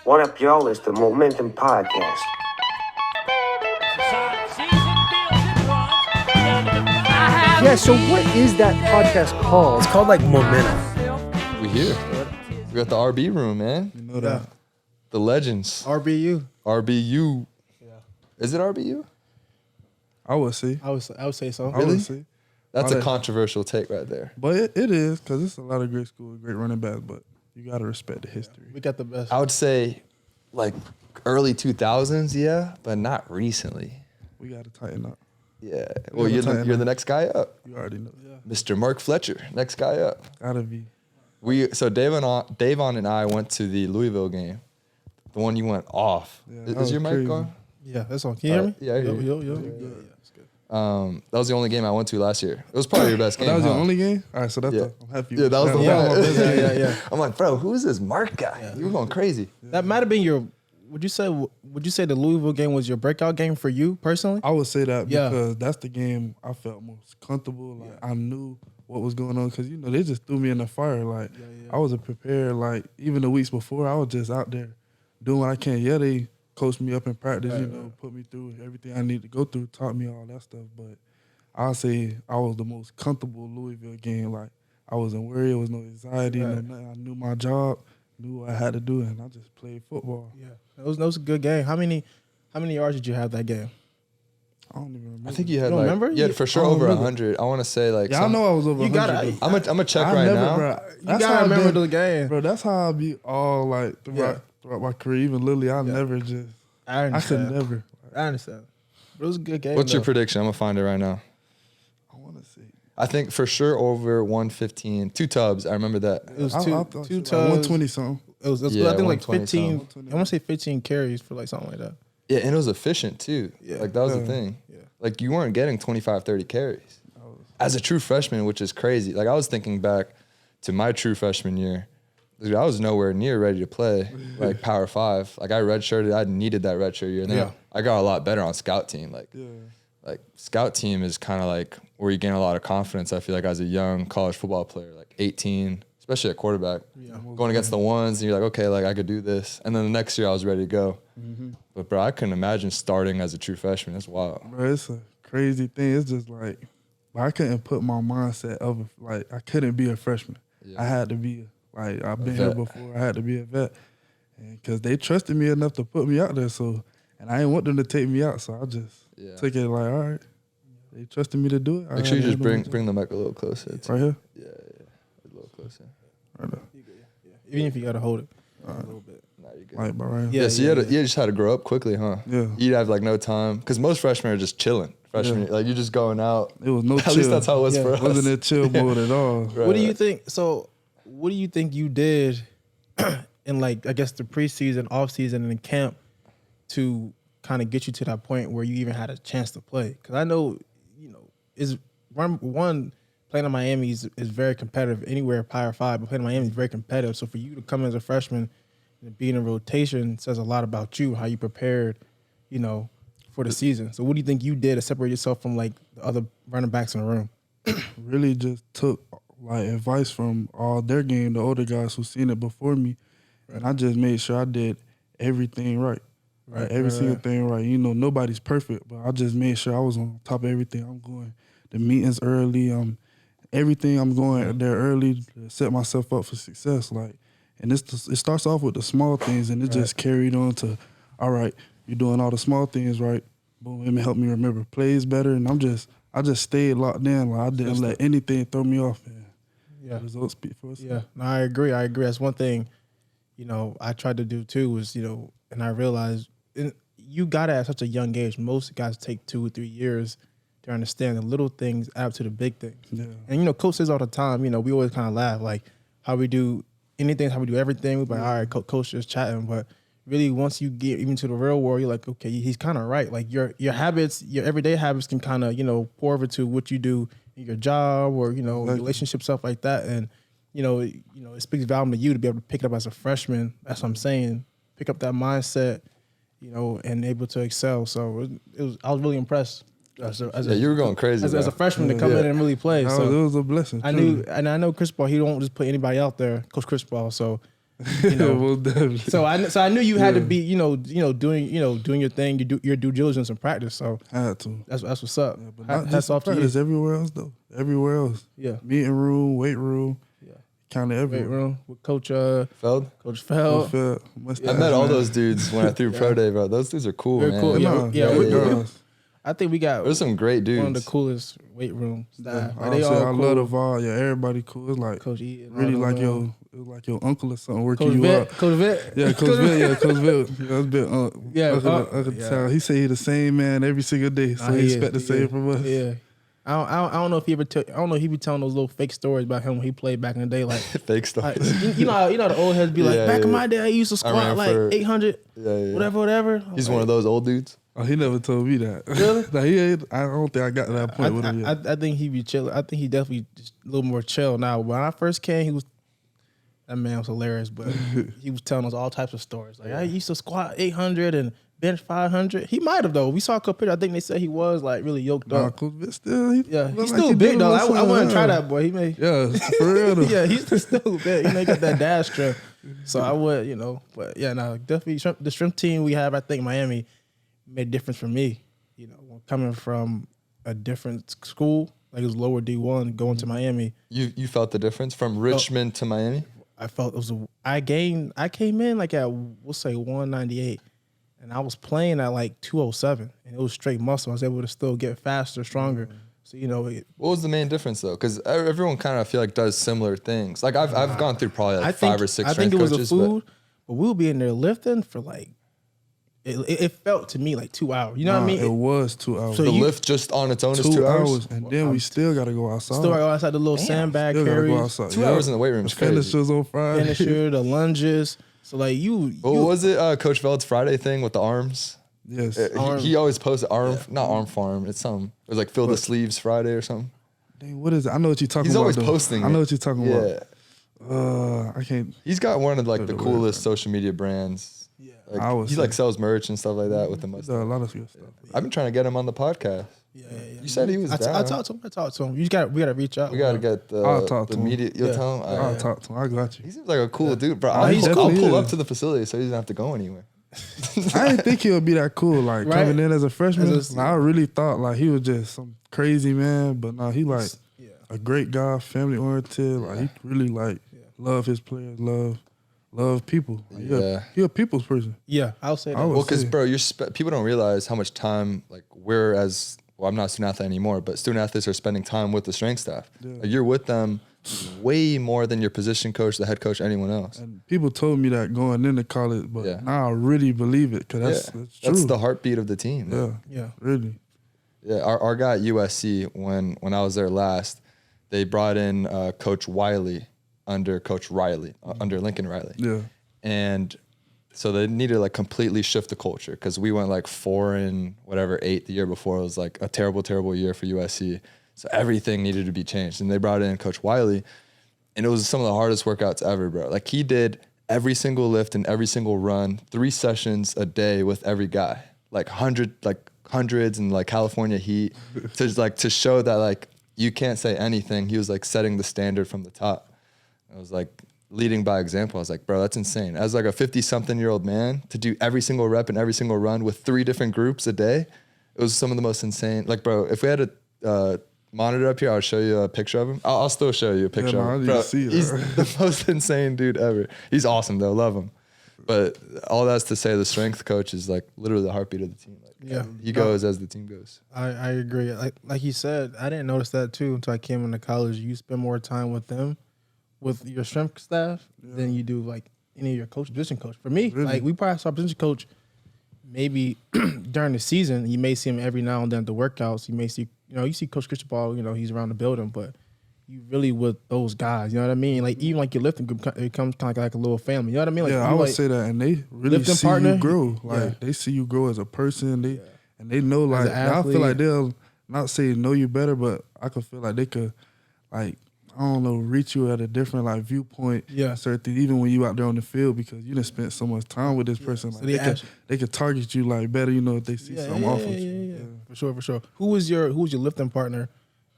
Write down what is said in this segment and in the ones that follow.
What up, y'all? It's the Momentum Podcast. Yeah, so what is that podcast called? It's called like Momentum. We here. We got the RB room, man. You know that. The legends. RBU. RBU. Yeah. Is it RBU? I would say. I would say so. I would say. That's a controversial take right there. But it is, because it's a lot of great schools, great running backs, but you got to respect the history. We got the best. I would say like early 2000s, yeah, but not recently. We got to tighten up. Yeah. Well, you're the next guy up. You already know. Yeah. Mr. Mark Fletcher, next guy up. Gotta be. So Davon and I went to the Louisville game, the one you went off. Yeah, Is your mic crazy. on? Yeah, that's on. Can you hear me? Yeah, I hear you. Yo. Yeah, that's good. That was the only game I went to last year. It was probably your best game. That was huh? your only game? All right, so that's Yeah. I'm happy. Yeah, that was the one. Yeah. I'm like, bro, who is this Mark guy? You were going crazy. That might have been your. Would you say the Louisville game was your breakout game for you personally? I would say that Yeah. because that's the game I felt most comfortable. Like I knew what was going on because, they just threw me in the fire. Like I wasn't prepared. Like even the weeks before, I was just out there doing what I can. Yeah, they coached me up in practice, put me through everything I need to go through, taught me all that stuff. But I'll say I was the most comfortable Louisville game. Like I wasn't worried. There was no anxiety. No nothing. I knew my job, knew what I had to do, and I just played football. Yeah, that was a good game. How many yards did you have that game? I don't even remember. I think you had don't remember? you had for sure I don't over remember. 100. I want to say like Yeah, I know I was over You 100. gotta- I'm gonna check I right never, now. bro. You gotta remember the game. Bro, that's how I be all like throughout my career. Even Lily, I never just. I I understand. could never. I understand. But it was a good game. What's your though. prediction? I'm gonna find it right now. I want to see. I think for sure over 115. 2 tubs. I remember that. It was I two thought two so, tubs. 120 something. It was Yeah, I think like 120 15. I want to say 15 carries for like something like that. Yeah, and it was efficient too. Yeah. Like that was the Yeah. thing. Yeah. Like you weren't getting 25, 30 carries as a true freshman, which is crazy. Like I was thinking back to my true freshman year. Dude, I was nowhere near ready to play like Power 5. Like I redshirted. I needed that redshirt year. And then I got a lot better on scout team. Like scout team is kind of like where you gain a lot of confidence. I feel like as a young college football player, like 18, especially at quarterback, going against the ones, and you're like, okay, like I could do this. And then the next year I was ready to go. But bro, I couldn't imagine starting as a true freshman. That's wild. Bro, it's a crazy thing. It's just like, I couldn't put my mindset of like I couldn't be a freshman. I had to be like I've been here before. I had to be a vet, and because they trusted me enough to put me out there. So, and I didn't want them to take me out. So I just took it like, all right, they trusted me to do it. Make sure you just bring the mic a little closer. Right here. Yeah, a little closer. Right there. Even if you gotta hold it a little bit. Nah, you're good. Like, but right here. Yeah, so you just had to grow up quickly, huh? Yeah. You'd have like no time because most freshmen are just chilling. Freshman, year. Like you're just going out. It was no At chill. least that's how it was for us. Wasn't it chill mode at all? Right. What do you think? So, what do you think you did in like I guess the preseason, off season, and in camp to kind of get you to that point where you even had a chance to play? Because I know, is one playing in Miami is very competitive anywhere Power 5, but playing in Miami is very competitive. So for you to come as a freshman and be in a rotation says a lot about you, how you prepared, for the season. So what do you think you did to separate yourself from like the other running backs in the room? Really just took like advice from all their game, the older guys who seen it before me, and I just made sure I did everything right. Every single thing right. Nobody's perfect, but I just made sure I was on top of everything. I'm going to meetings early. Everything I'm going there early to set myself up for success. Like, and it starts off with the small things, and it just carried on to, all right, you're doing all the small things right. Boom, it helped me remember plays better, and I just stayed locked in. Like I didn't let anything throw me off. And the results speak for us. Yeah, no, I agree. That's one thing, I tried to do too was, and I realized you got it at such a young age. Most guys take 2 or 3 years to understand the little things add up to the big things. Yeah. And, Coach says all the time, we always kind of laugh, like how we do anything, how we do everything. We're like, all right, Coach just chatting. But really, once you get even to the real world, you're like, okay, he's kind of right. Like your habits, your everyday habits can kind of, pour over to what you do in your job or, relationship, stuff like that. And, it speaks volume to you to be able to pick it up as a freshman. That's what I'm saying. Pick up that mindset, and able to excel. So I was really impressed. You were going crazy as a freshman to come in and really play. So it was a blessing. I know Chris Paul. He don't just put anybody out there, Coach Chris Paul. So You know, Well, definitely. so I knew you had to be doing your thing, your due diligence in practice. So had to. that's what's up. Yeah, but not Hats just off to you. practice. Everywhere else though. Everywhere else. Yeah. Meeting room, weight room. Yeah. Kind of Weight everywhere. room with Coach Feld? Feld. I met all those dudes when I threw pro day, bro. Those dudes are cool, Very man. cool. Yeah. I think we got There's some great dudes. one of the coolest weight room staff. I They all I cool. love the vibe. Yeah, everybody cool. It's like Coach E. and really all like them, it was like your uncle or something working Coach you Vitt. out. Coach Vitt. Yeah, Coach Vitt. Yeah, Coach Vitt. Yeah, that's been Yeah, Uncle yeah. Tal. He say he the same man every single day, so he expect the same from us. Yeah. I don't know if he ever I don't know if he be telling those little fake stories about him when he played back in the day. Like Fake stuff. you know the old heads be like, Yeah, back in yeah. my day I used to squat ran like for- 800, whatever. He's one of those old dudes. Oh, he never told me that. Really? Like, he ain't, I don't think I got to that point with him yet. I think he be chill. I think he definitely just a little more chill now. When I first came, that man was hilarious, but he was telling us all types of stories. Like I used to squat 800 and bench 500. He might have though. We saw a couple pictures. I think they said he was like really yoked Nah, up. Coach Vitt still, he Yeah, look he's like still he big doing though. this I wouldn't try yeah. that boy. He may. Yeah, for real though. Yeah, he's still big. He got that dash strength. So I would, but yeah, no, definitely the shrimp team we have. I think Miami made a difference for me. Coming from a different school, like it was lower D1, going to Miami. You felt the difference from Richmond to Miami? I felt it was I came in like at we'll say 198, and I was playing at like 207, and it was straight muscle. I was able to still get faster, stronger. So What was the main difference though? Because everyone kind of feel like does similar things. Like I've gone through probably like 5 or 6 I think strength it was coaches, the food, but we would be in there lifting for like it felt to me like 2 hours. You know what I mean? It was 2 hours. So the you- lift just on its own is 2 2 hours. hours. And then we still got to go outside. Still go outside the little sandbag Still gotta go carries, outside. 2 hours in the weight room is The crazy. finishers on Friday. finisher, the lunges. So like What was it? Coach Veld's Friday thing with the arms. Yes. He always posted not arm farm. It's something. It was like fill the sleeves Friday or something. Dang, what is it? I know what you're talking He's about. always though. posting. I know it. what you're talking Yeah. about. I can't. He's got one of like the the coolest social media brands. Yeah. Like, I would he say. like sells merch and stuff like that with the He's mustache. done a lot of good stuff. I've been trying to get him on the podcast. Yeah. You said he was down. I talked to him. We gotta reach out. We got to get I'll talk the to him. media. You'll Yeah. tell him. I'll talk to him. I got He you. seems like a cool dude, bro. Oh, he's I'll cool. pull Yeah. up to the facility so he doesn't have to go anywhere. I didn't think he would be that cool. Like Right? coming in as a freshman, As a- like, I really thought like he was just some crazy man. But no, he like a great guy, family oriented. Like he really like love his players, love people. Like, he a people's person. Yeah, I'll say that. I would Well, because say. bro, people don't realize how much time like we're as I'm not a student athlete anymore, but student athletes are spending time with the strength staff. Yeah. Like, you're with them way more than your position coach, the head coach, anyone else. And people told me that going into college, but Yeah. now I really believe it because that's true. That's the heartbeat of the team. yeah, Yeah. really. Yeah, our guy at USC, when I was there last, they brought in Coach Wiley under Coach Riley, under Lincoln Riley. Yeah. And so they needed to like completely shift the culture because we went like 4-8 the year before. It was like a terrible, terrible year for USC. So everything needed to be changed. And they brought in Coach Wiley, and it was some of the hardest workouts ever, bro. Like he did every single lift and every single run, 3 sessions a day with every guy, like hundreds and like California heat to show that like you can't say anything. He was like setting the standard from the top. I was like leading by example. I was like, bro, that's insane. As like a 50-something-year-old man to do every single rep and every single run with 3 different groups a day, it was some of the most insane. Like, bro, if we had a monitor up here, I'll show you a picture of him. I'll still show you a picture man, I of him. need to Bro, see that. he's the most insane dude ever. He's awesome though, love him. But all that's to say, the strength coach is like literally the heartbeat of the team. Like, Yeah. he goes as the team goes. I agree. Like you said, I didn't notice that too until I came into college. You spend more time with them, with your strength staff, than you do like any of your position coach. For me, Really? like we probably saw position coach maybe during the season. You may see him every now and then at the workouts. You may see, you see Coach Cristobal, he's around the building, but you really with those guys. You know what I mean? Like even like your lifting group, it becomes kind of like a little family. You know what I mean? Like, Yeah, I would say that, and they really lifting see partner? you grow. Like Yeah. they see you grow as a person. And they know like an I feel athlete. like they'll not say know you better, but I could feel like they could like I don't know reach you at a different like viewpoint. Yeah. Certain things, even when you out there on the field because you done spent so much time with this person. So Like they they could target you like better. If they see something off with you. Yeah. For sure. Who was your lifting partner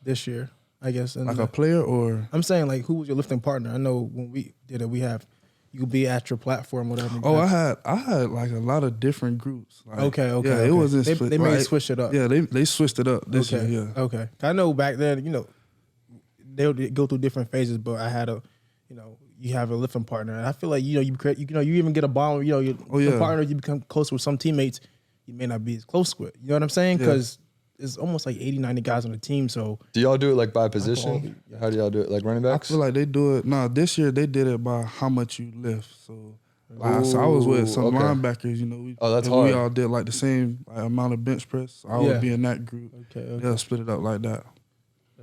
this year? I guess Like a player or I'm saying like who was your lifting partner? I know when we did it, we have you could be at your platform, whatever. Oh, I had like a lot of different groups. Like, Okay. Yeah, it wasn't split. They may like, switch it up. Yeah, they switched it up this year. Yeah. Okay. I know back then, they would go through different phases, but I had you have a lifting partner, and I feel like you even get a bond. Your partner, you become close with some teammates you may not be as close with. You know what I'm saying? Because it's almost like 80, 90 guys on the team. So do y'all do it like by position? How do y'all do it? Like running backs? I feel like they do it. No, this year they did it by how much you lift. So I was with some linebackers. That's and hard. we all did like the same amount of bench press. So I would be in that group. Okay. They'll split it up like that.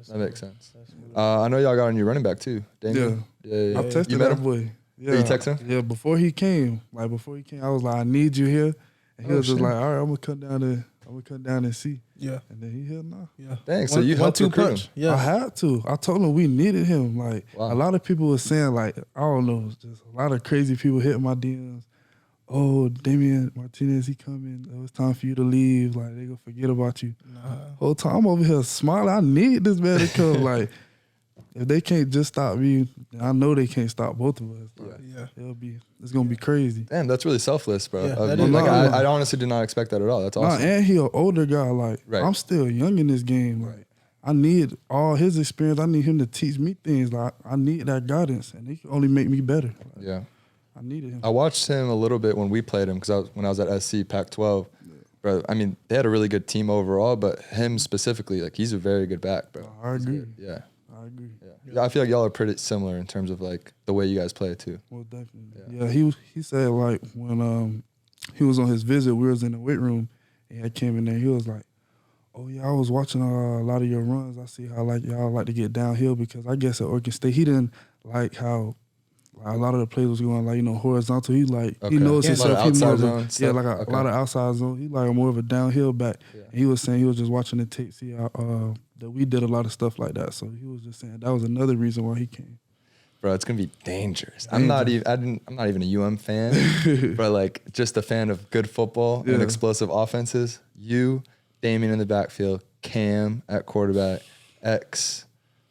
That makes sense. I know y'all got a new running back too. Daniel. Yeah. I texted You met that him? boy. Yeah, you text him? Yeah, before he came, I was like, I need you here. And he was just like, all right, I'm gonna come down and see. Yeah. And then he here now. Yeah. Dang, so you helped recruit him. Yeah. I had to. I told him we needed him. Like a lot of people were saying, like, I don't know, just a lot of crazy people hitting my DMs. Oh, Damian Martinez, he coming. It was time for you to leave. Like, they gonna forget about you. Whole time I'm over here smiling. I need this man to come. Like, if they can't just stop me, I know they can't stop both of us. Like, it's gonna be crazy. Damn, that's really selfless, bro. Yeah, I honestly did not expect that at all. That's awesome. And he an older guy. Like, I'm still young in this game. Like, I need all his experience. I need him to teach me things. Like, I need that guidance, and he can only make me better. Like, yeah. I needed him. I watched him a little bit when we played him because when I was at SC Pac-12. Bro, I mean, they had a really good team overall, but him specifically, like, he's a very good back, bro. I agree. Yeah. I agree. Yeah. I feel like y'all are pretty similar in terms of like the way you guys play too. Well, definitely. Yeah, he said like when he was on his visit, we was in the weight room, and I came in there. He was like, "Oh yeah, I was watching a lot of your runs. I see how like y'all like to get downhill because I guess at Oregon State he didn't like how." A lot of the plays was going horizontal. He he knows himself. He more a lot of outside zone. He like more of a downhill back. Yeah. And he was saying he was just watching the tape, see how that we did a lot of stuff like that. So he was just saying that was another reason why he came. Bro, it's gonna be dangerous. I'm not even a UM fan, but like just a fan of good football and explosive offenses. You, Damian in the backfield, Cam at quarterback, X.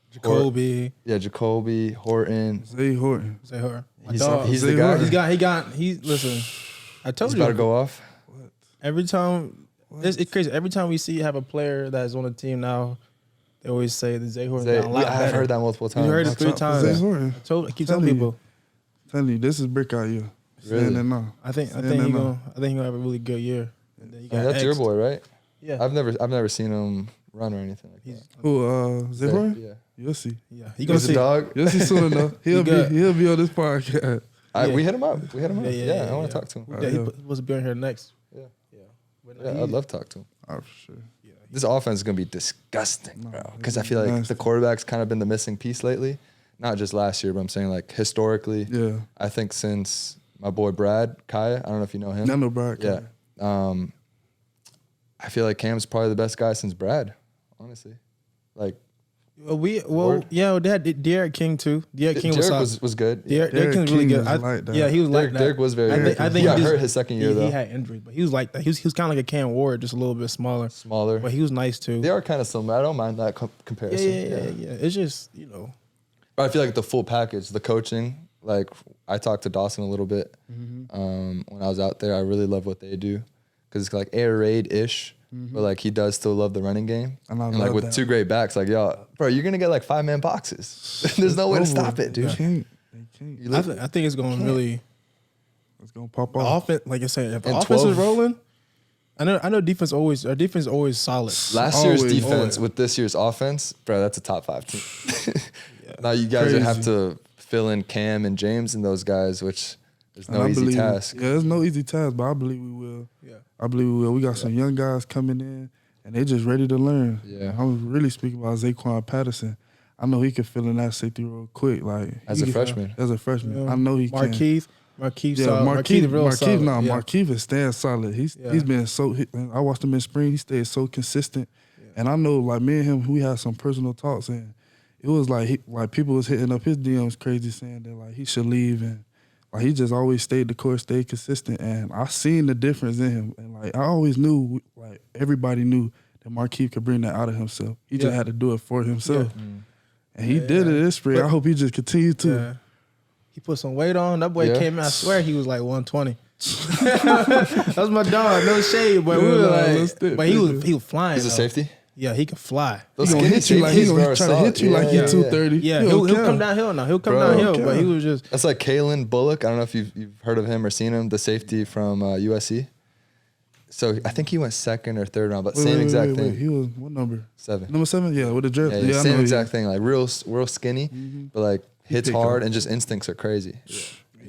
Jacoby. Jacoby, Horton. Zay Horton. He's the guy. Listen, I told He's you. about to go off. Every time, it's crazy. Every time we have a player that's on the team now, they always say that Zay Horton a lot better. I've heard that multiple times. You heard it 3 times. Zay Horton. I keep telling people. Telling you, this is breakout year. Really? Now. I think he's gonna have a really good year. And then you got that's X. your boy, right? Yeah. I've never seen him run or anything like that. Who? Zay Horton? Yeah. You'll see. Yeah. He gonna see. Dog. You'll see soon enough. He'll be on this podcast. We hit him up. I want to talk to him. He supposed to be on here next. I'd love to talk to him. Oh, for sure. Yeah. This offense is gonna be disgusting, bro. Because I feel like the quarterback's kind of been the missing piece lately. Not just last year, but I'm saying like historically. Yeah. I think since my boy Brad Kaya, I don't know if you know him. I know Brad Kaya. Yeah. I feel like Cam's probably the best guy since Brad, honestly. Like, they had Derek King too. Derek King was good. Derek King's really good. He was like that. Derek was very good. I think he got hurt his second year though. He had injuries, but he was like that. He was kind of like a Cam Ward, just a little bit smaller. But he was nice too. They are kind of similar. I don't mind that comparison. Yeah. It's just But I feel like the full package, the coaching. Like I talked to Dawson a little bit when I was out there. I really love what they do because it's like air raid ish. But like he does still love the running game, and like with that. 2 great backs, like bro, you're gonna get like 5-man boxes. There's no way to stop it, dude. They can't. I think it's going really. It's gonna pop off. Offense, like I said, if the offense is rolling, I know our defense is always solid. Last year's defense with this year's offense, bro, that's a top 5 team. Now you guys would have to fill in Cam and James and those guys, which there's no easy task. Yeah, there's no easy task, but I believe we will. Yeah. I believe we will. We got some young guys coming in, and they just ready to learn. Yeah. I'm really speaking about Zaquan Patterson. I know he can fill in that safety real quick. Like as a freshman. I know he can. Markeith, Markeith is staying solid. He's been so. I watched him in spring. He stayed so consistent, and I know like me and him, we had some personal talks, and it was like people was hitting up his DMs crazy, saying that like he should leave, and like he just always stayed the course, stayed consistent, and I seen the difference in him, and like I always knew, like everybody knew that Markeith could bring that out of himself. He just had to do it for himself, and he did it this spring. I hope he just continues to. He put some weight on. That boy Yeah. came in. I swear he was like 120. That's my dog. No shade, but we were like, but he was flying. He's a though. safety. Yeah, he can fly. Those He gonna skinny hit you like he safeties, gonna bro, try to solid. hit you like he 230. Yeah, He he'll don't come care. downhill now. He'll come Bro, downhill, okay. but he was just That's like Kalen Bullock. I don't know if you've heard of him or seen him, the safety from USC. So I think he went second or third round, but same exact thing. He was what number? 7. Number 7? Yeah, with the drip. Yeah, Yeah, I same know exact thing. Like real skinny, but like hits pick hard up. and just instincts are crazy.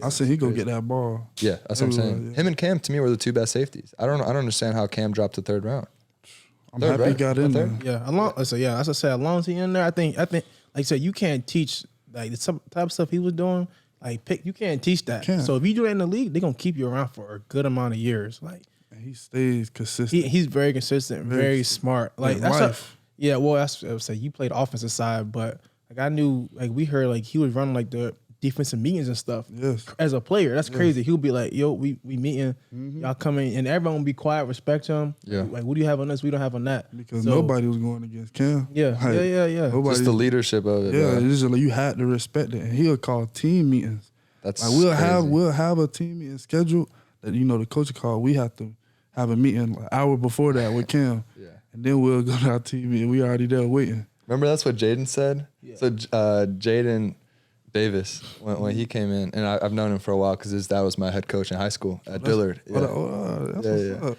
I said he gonna get that ball. Yeah, that's what I'm saying. Everywhere, yeah. Him and Cam to me were the 2 best safeties. I don't understand how Cam dropped to 3rd round. I'm Third, happy he right? got in there. yeah. So yeah, as I said, as long as he in there, I think like I said, you can't teach like some type of stuff he was doing. Like you can't teach that. Can't. So if you do that in the league, they're gonna keep you around for a good amount of years. Like And he stays consistent. he's very consistent, very smart. Like His that's wife. yeah. Well, that's I would say you played offensive side, but like I knew like we heard like he was running like the defensive meetings and stuff. Yes. As a player, that's crazy. He'll be like, "Yo, we meeting, Mm-hmm. y'all coming," and everyone will be quiet, respect him. Yeah. Like, what do you have on this? We don't have on that. Because So, nobody was going against Cam. Yeah, Like, yeah. Nobody, Just the leadership of it. yeah, bro. it's just like you had to respect it. And he'll call team meetings. That's Like crazy. we'll have a team meeting scheduled that the coach will call. We have to have a meeting like an hour before that with Cam. Yeah. And then we'll go to our team meeting. We already there waiting. Remember that's what Jaden said? So Jaden Davis, when he came in, and I've known him for a while because his dad was my head coach in high school at Dillard. Yeah. That's Yeah, what's yeah. up.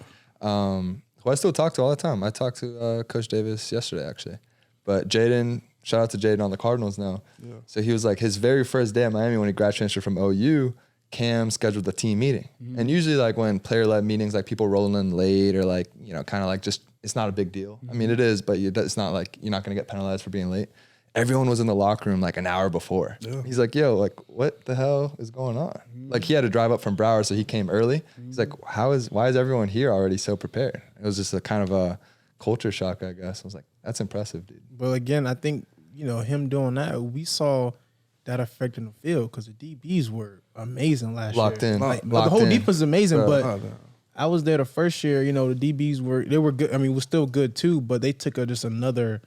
Who I still talk to all the time. I talked to Coach Davis yesterday, actually. But Jaden, shout out to Jaden on the Cardinals now. Yeah. So he was like, his very first day at Miami when he grad transferred from OU, Cam scheduled the team meeting. And usually like when player-led meetings, like people rolling in late or like, kind of like just, it's not a big deal. I mean, it is, but it's not like you're not going to get penalized for being late. Everyone was in the locker room like an hour before. Yeah. He's like, yo, like what the hell is going on? Like he had to drive up from Broward, so he came early. He's like, why is everyone here already so prepared? It was just a kind of a culture shock, I guess. I was like, that's impressive, dude. But again, I think him doing that, we saw that effect in the field because the DBs were amazing last Locked year. in. Like, Locked the whole in. defense is amazing, Bro. but I was there the first year. The DBs were good. I mean, was still good too, but they took just another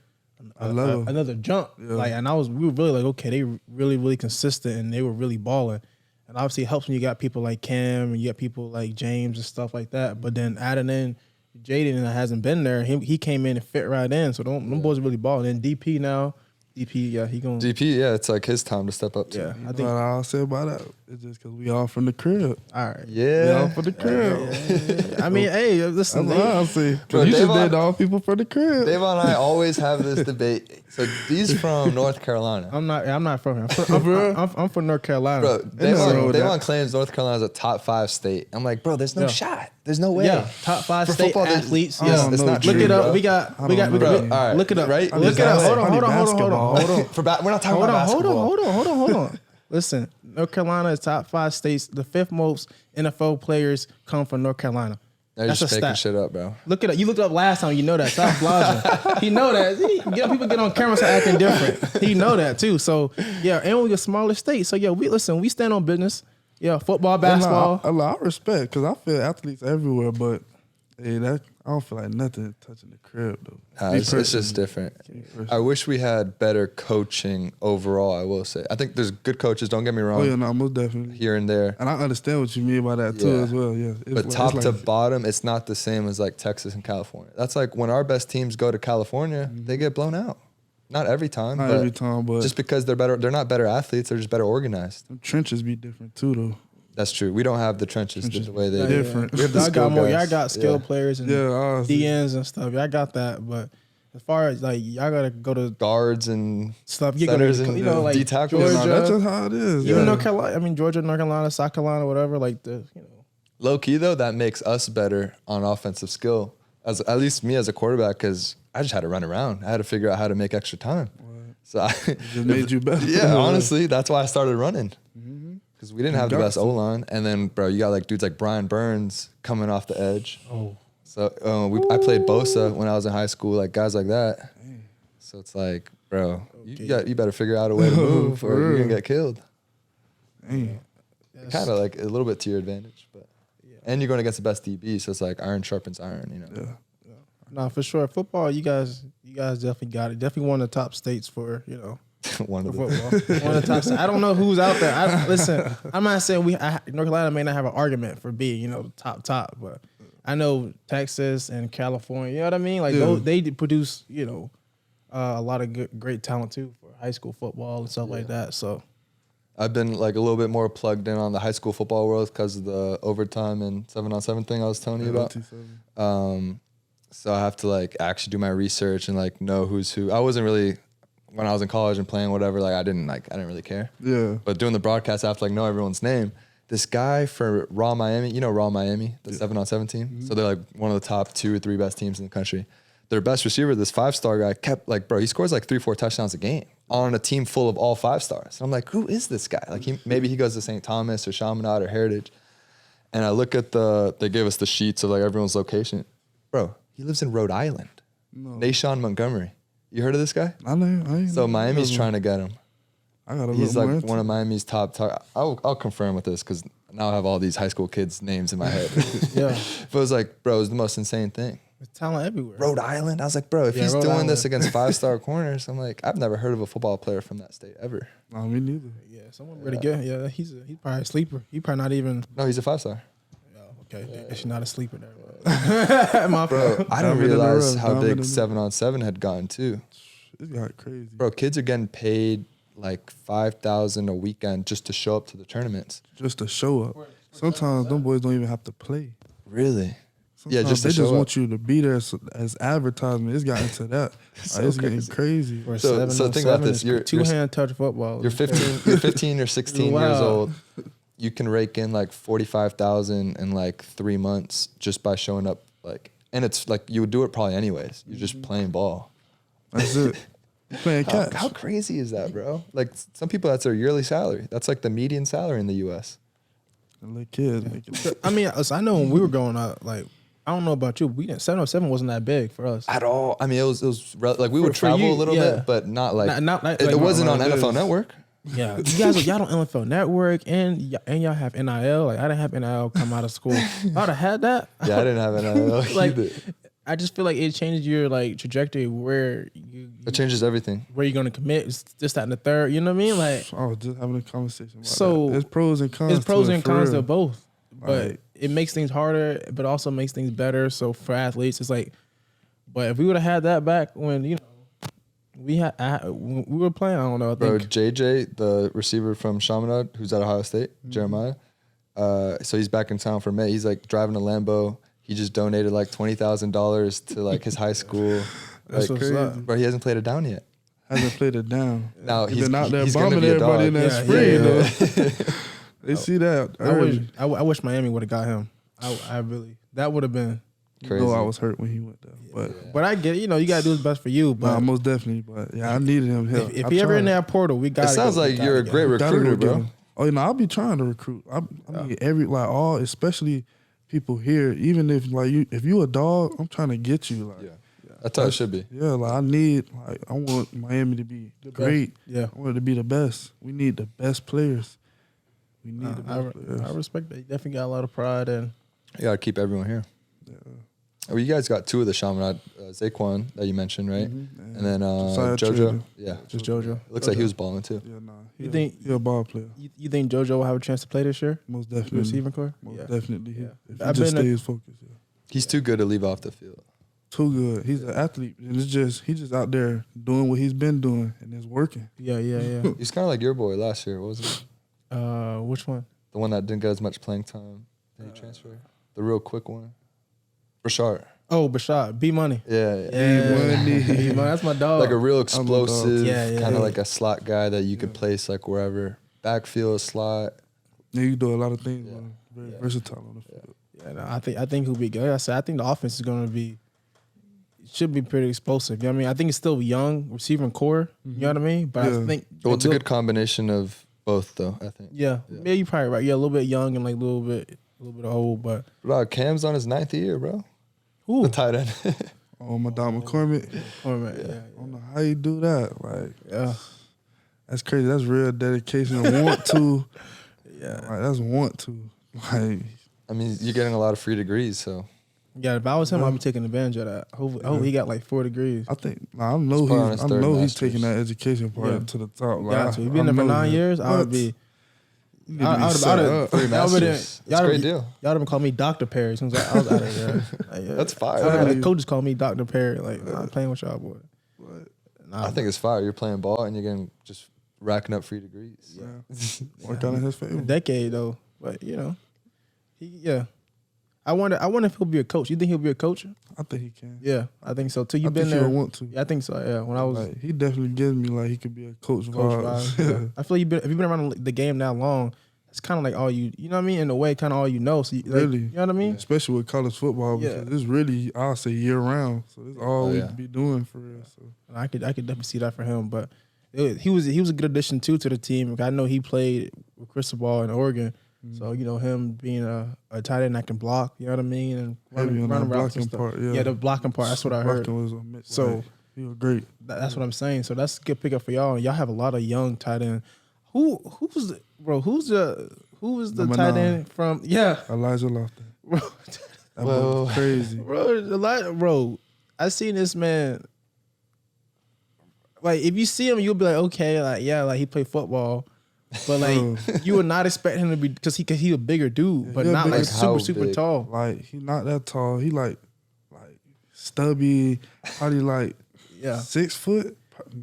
jump. Yeah. Like, and we were really like, okay, they really, really consistent and they were really balling. And obviously it helps when you got people like Cam and you got people like James and stuff like that. But then adding in Jaden that hasn't been there, he came in and fit right in. So them boys really balling. And DP now, yeah, he going. DP, yeah, it's like his time to step up too. Yeah, I What think. I'll say about that, it's just because we all from the crib. All right. We Yeah. all from the crib. I mean, hey, listen. That's what I'll say. Bro, You just Davon- did all people from the crib. Davon and I always have this debate. So he's from North Carolina. I'm not from here. I'm from North Carolina. Bro, nothing wrong with Davon that. claims North Carolina is a top 5 state. I'm like, bro, there's no Yeah. shot. There's no way. Yeah, top 5 For state football, there's- athletes. I Yeah, don't it's know, not look true, it up. bro. We got. Bro. All right, Look it up. right? Look it up. Hold on. Basketball. We're not talking about basketball. Hold on. Listen, North Carolina is top 5 states. The 5th most NFL players come from North Carolina. You're That's just a making stat. shit up, bro. Look it up. You looked up last time. You know that. Stop blogging. He know that. See, people get on camera so acting different. He know that too. So yeah, and we a smaller state. So yeah, we stand on business. Yeah, football, basketball. I respect because I feel athletes everywhere, but hey, I don't feel like nothing touching the crib though. Me It's just different. personally. I wish we had better coaching overall, I will say. I think there's good coaches, don't get me wrong, Oh yeah, no, most definitely. here and there. And I understand what you mean by that too Yeah. as well. Yeah, It's But like- top it's to like- bottom, it's not the same as like Texas and California. That's like when our best teams go to California, they get blown out. Not every time. not but every time, but just because they're better, they're not better athletes. They're just better organized. them trenches be different too though. That's true. We don't have the trenches the way they Yeah, do. different. We have the Y'all skill got more. guys. Y'all got skilled Yeah. players and Yeah, honestly. DNs and stuff. Y'all got that. But as far as like y'all gotta go to Guards and stuff, you gotta centers and like D tackles. Yeah, Georgia, no, that's just how it is. even yeah. North Carolina. I mean Georgia, North Carolina, South Carolina, whatever. Like Low key though, that makes us better on offensive skill. As at least me as a quarterback, because I just had to run around. I had to figure out how to make extra time. So I just made you better. yeah, honestly, that's why I started running. Because we didn't have the got best to. O-line. And then, bro, you got like dudes like Brian Burns coming off the edge. Oh. So I played Bosa when I was in high school, like guys like that. So it's like, bro, you better figure out a way to move For or you're real. going to get killed. Dang. Kind of like a little bit to your advantage. But and you're going against the best DB, so it's like iron sharpens iron, you know. Yeah. no, for sure. Football, you guys definitely got it. Definitely one of the top states for One of for the football. One of the top. I don't know who's out there. Listen, I'm not saying North Carolina may not have an argument for being, top, but I know Texas and California. You know what I mean? Like they produce, a lot of great talent too for high school football and stuff like that. So I've been like a little bit more plugged in on the high school football world because of the overtime and 7-on-7 thing I was telling you about. So I have to like actually do my research and like know who's who. I wasn't really, when I was in college and playing whatever, like I didn't really care. Yeah. But doing the broadcast, I have to like know everyone's name. This guy for Raw Miami, Raw Miami, the 7-on-7 team. Mm-hmm. So they're like one of the top 2 or 3 best teams in the country. Their best receiver, this 5-star guy, kept like, bro, he scores like 3-4 touchdowns a game on a team full of all 5-stars. And I'm like, who is this guy? Like maybe he goes to St. Thomas or Chaminade or Heritage. And I look at they gave us the sheets of like everyone's location. Bro, he lives in Rhode Island. No. Nashawn Montgomery. You heard of this guy? I know. So Miami's trying to get him. I gotta He's look like more one of Miami's top. I'll confirm with this because now I have all these high school kids' names in my head. yeah, but it was like, bro, it was the most insane thing. There's talent everywhere. Rhode Island. I was like, bro, if he's Rhode doing Island. this against 5-star corners, I'm like, I've never heard of a football player from that state ever. No, me neither. Yeah, someone really good. Yeah, he's probably a sleeper. He probably not even. No, he's a 5-star. Okay, she's not a sleeper there. Bro, I didn't realize how big 7-on-7 had gotten too. It got crazy. Bro, kids are getting paid like $5,000 a weekend just to show up to the tournaments. Just to show up. Sometimes them boys don't even have to play. Really? Sometimes just they to show just up. want you to be there as advertisement. It's gotten to that. It's getting crazy. So think about this. You're two-hand touch football. You're 15 or 16 Wow. years old. You can rake in like 45,000 in like 3 months just by showing up. Like, and it's like you would do it probably anyways. You're just playing ball. That's it. You're playing catch. How crazy is that, bro? Like some people, that's their yearly salary. That's like the median salary in the U.S. And little kids make it. I mean, I know when we were growing up, like, I don't know about you, 707 wasn't that big for us. At all. I mean, it was like we would travel you, a little bit, but not like it wasn't on NFL Network. Yeah, y'all don't NFL Network and y'all have NIL. Like I didn't have NIL come out of school. I'd have had that. Yeah, I didn't have NIL like, either. I just feel like it changes your like trajectory where It changes everything. Where you're gonna commit. It's just that and the third. You know what I mean? Like I was just having a conversation about so that. There's pros and cons. There's pros to and cons to real. both, but Right. it makes things harder, but also makes things better. So for athletes, it's like, but if we would have had that back when we were playing, I don't know. I Bro, think JJ, the receiver from Chaminade, who's at Ohio State, Jeremiah. So he's back in town for May. He's like driving a Lambo. He just donated like $20,000 to like his high school. That's like, what's up. Bro, he hasn't played it down yet. Hasn't played it down. Now he's been out there he's gonna bombing be a everybody dog. in that Yeah, spring. yeah. Though. They see that early. I wish Miami would have got him. I really that would have been. Crazy. No, I was hurt when he went there. But I get it. You got to do what's best for you. But Most definitely. But yeah, I needed him help. if he ever in that portal, we got. It sounds like you're a great recruiter, bro. Oh, I'll be trying to recruit. I mean, especially people here. Even if if you a dog, I'm trying to get you. Like, That's how it should be. Yeah, I want Miami to be great. Yeah, I want it to be the best. We need the best players. We need the best players. I respect that. You definitely got a lot of pride and. You gotta keep everyone here. Yeah. Well, you guys got two of the Chaminade, Zaquan that you mentioned, right? Mm-hmm. And then Josiah JoJo. Trader. Yeah, Just JoJo. It looks like he was balling too. Yeah, nah. You think he a ball player? You think JoJo will have a chance to play this year? Most definitely. Receiving core? Most definitely. Yeah. If he just stays focused. Yeah. He's too good to leave off the field. Too good. He's an athlete, and he's just out there doing what he's been doing, and it's working. Yeah. He's kind of like your boy last year, wasn't he? Which one? The one that didn't get as much playing time. Did he transfer? The real quick one. Rashard. Oh, Bashad. B-Money. Yeah. B-Money. That's my dog. Like a real explosive, Yeah. kind of like a slot guy that you could place like wherever. Backfield, slot. Yeah, you do a lot of things. Man. Very versatile on the field. Yeah, no, I think he'll be good. Like I said, I think the offense is going to be, should be pretty explosive. You know what I mean? I think it's still young, receiving core. You know what I mean? But I think. Well, it's a good combination of both, though, I think. Yeah, you're probably right. Yeah, a little bit young and like a little bit old, but. Bro, Cam's on his 9th year, bro. Who? The tight end. Oh, my dog McCormick. Yeah. I don't know how you do that. Like, yeah. That's crazy. That's real dedication and want to. Yeah. Like, that's want to. Like, I mean, you're getting a lot of free degrees, so. Yeah, if I was him, I'd be taking advantage of that. I hope he got like 4 degrees. I think I know probably on his I third know he's master's. taking that education part to the top. Like, Got to. He's been there for 9 years. I would be. I would 3 masters. That's a great deal. Y'all would have called me Dr. Perry since I was out of there. Like, yeah. That's fire. The coaches call me Dr. Perry. Like, I'm playing with y'all, boy. I think it's fire. You're playing ball and you're getting just racking up free degrees. Yeah. Work out in his favor. A decade though, but I wonder if he'll be a coach. You think he'll be a coach? I think he can. Yeah, I think so too. I You've think been there. he'll want to. Yeah, I think so. Yeah, when I was Like, he definitely gives me like he could be a coach vibes. vibes. I feel if you've been around the game that long, it's kind of like all you know what I mean. In a way, kind of all you know. So Really, you know what I mean? especially with college football, because it's really I'll say year round. So it's all we be doing for real. So I could definitely see that for him. But he was a good addition too to the team. I know he played with Cristobal in Oregon. So, him being a tight end that can block, you know what I mean? And running routes and stuff. Part, the blocking part, that's what I heard. So, he was great. That's what I'm saying. So, that's a good pickup for y'all. Y'all have a lot of young tight end. Who was the tight end from, Elijah Lofton. That was crazy. Bro, I seen this man. Like, if you see him, you'll be like, okay, like he played football. But like you would not expect him to be because he a bigger dude, but not like super tall. Like he not that tall. He like stubby. Probably like 6 foot.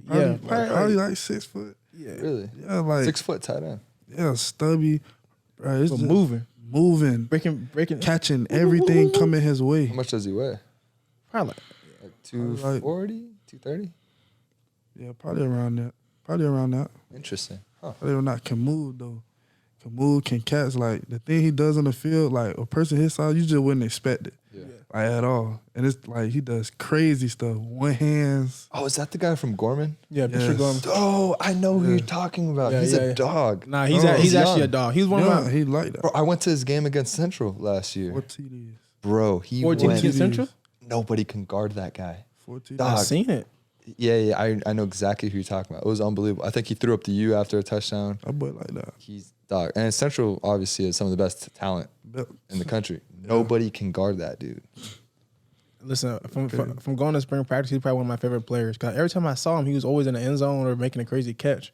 Probably like 6 foot. Yeah, really. Yeah, like 6 foot tight end. Yeah, stubby. Right, it's just moving, breaking, catching everything coming his way. How much does he weigh? Probably like 240, 230. Yeah, probably around that. Interesting. Huh. They not can move though. Can move, can catch. Like the thing he does on the field, like a person his size, you just wouldn't expect it. Yeah. Like at all. And it's like he does crazy stuff. One hands. Oh, is that the guy from Gorman? Yeah, Bishop Gorman. Oh, I know who you're talking about. He's a dog. Nah, he's actually a dog. He's one of my. He like that. Bro, I went to his game against Central last year. 4 TDs. Bro, he 14 went. against Central? Nobody can guard that guy. 4 TDs. I've seen it. Yeah, I know exactly who you're talking about. It was unbelievable. I think he threw up the U after a touchdown. A boy like that. He's dog. And Central obviously is some of the best talent in the country. Nobody can guard that dude. Listen, from going to spring practice, he's probably one of my favorite players. Cause every time I saw him, he was always in the end zone or making a crazy catch.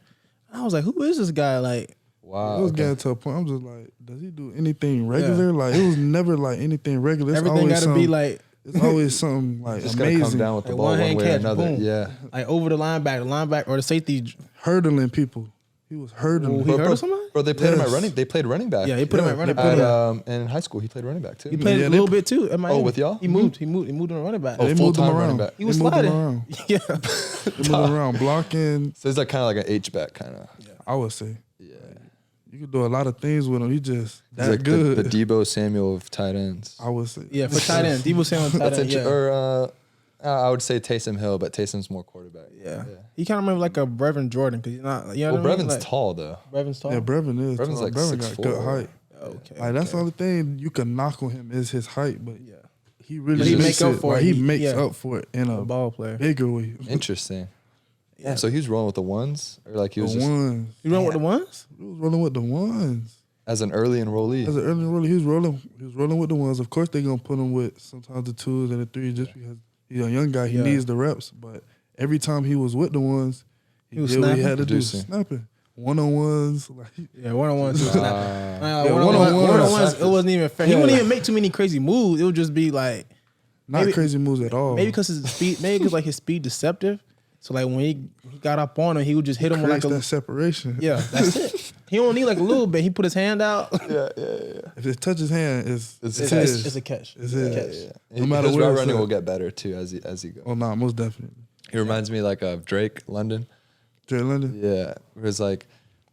I was like, who is this guy? Like, wow. It was getting to a point. I'm just like, does he do anything regular? Like, it was never like anything regular. It's everything got to be like. It's always something like just amazing. Gotta come down with the like ball one way catch, or another. boom. Yeah, like over the linebacker, or the safety, hurdling people. He was hurdling. He hurdled somebody? Bro, they played him at running. They played running back. Yeah, he put him at running back. And in high school, he played running back too. He played a little bit too. At Miami. Oh, with y'all? He moved him a running back. Oh, full-time running back. He was sliding. They Yeah, moved around, blocking. So he's like kind of like an H-back kind of. Yeah. I would say. Yeah. You could do a lot of things with him. He just He's like good. The Debo Samuel of tight ends. I would say. Yeah, for tight end, Debo Samuel tight end. Or I would say Taysom Hill, but Taysom's more quarterback. Yeah. He kind of remember like a Brevin Jordan because he's not. You know what I mean? Brevin's like, tall though. Brevin's tall. Yeah, Brevin is. Brevin's tall. like Brevin 6'4". got good height. Okay. Like that's the only thing you can knock on him is his height, but Yeah. he really But he makes make up it. for Like, it. he He- makes yeah. up for it in A a ball player. bigger way. Interesting. Yeah. So he was rolling with the ones, or like he was The just ones. You run with the ones? He was rolling with the ones. as an early enrollee. As an early roller, he was rolling with the ones. Of course, they're gonna put him with sometimes the twos and the threes just because he's a young guy. He needs the reps. But every time he was with the ones, he was did what he snapping? had to Producing. do, snapping. One-on-ones, like Yeah, one-on-ones. one-on-ones. It wasn't even fair. He wouldn't even make too many crazy moves. It would just be like not maybe- crazy moves at all. maybe because his speed, maybe because like his speed deceptive. So like when he got up on him, he would just hit him with like creates a that separation. yeah. That's it. He don't need like a little bit. He put his hand out. Yeah. If it touches hand, it's It's his. It's a catch. It's a his. catch. No matter his where route it's running at. will get better too as he goes. Oh no, most definitely. He reminds me like of Drake London. Jay London. Yeah, where he's like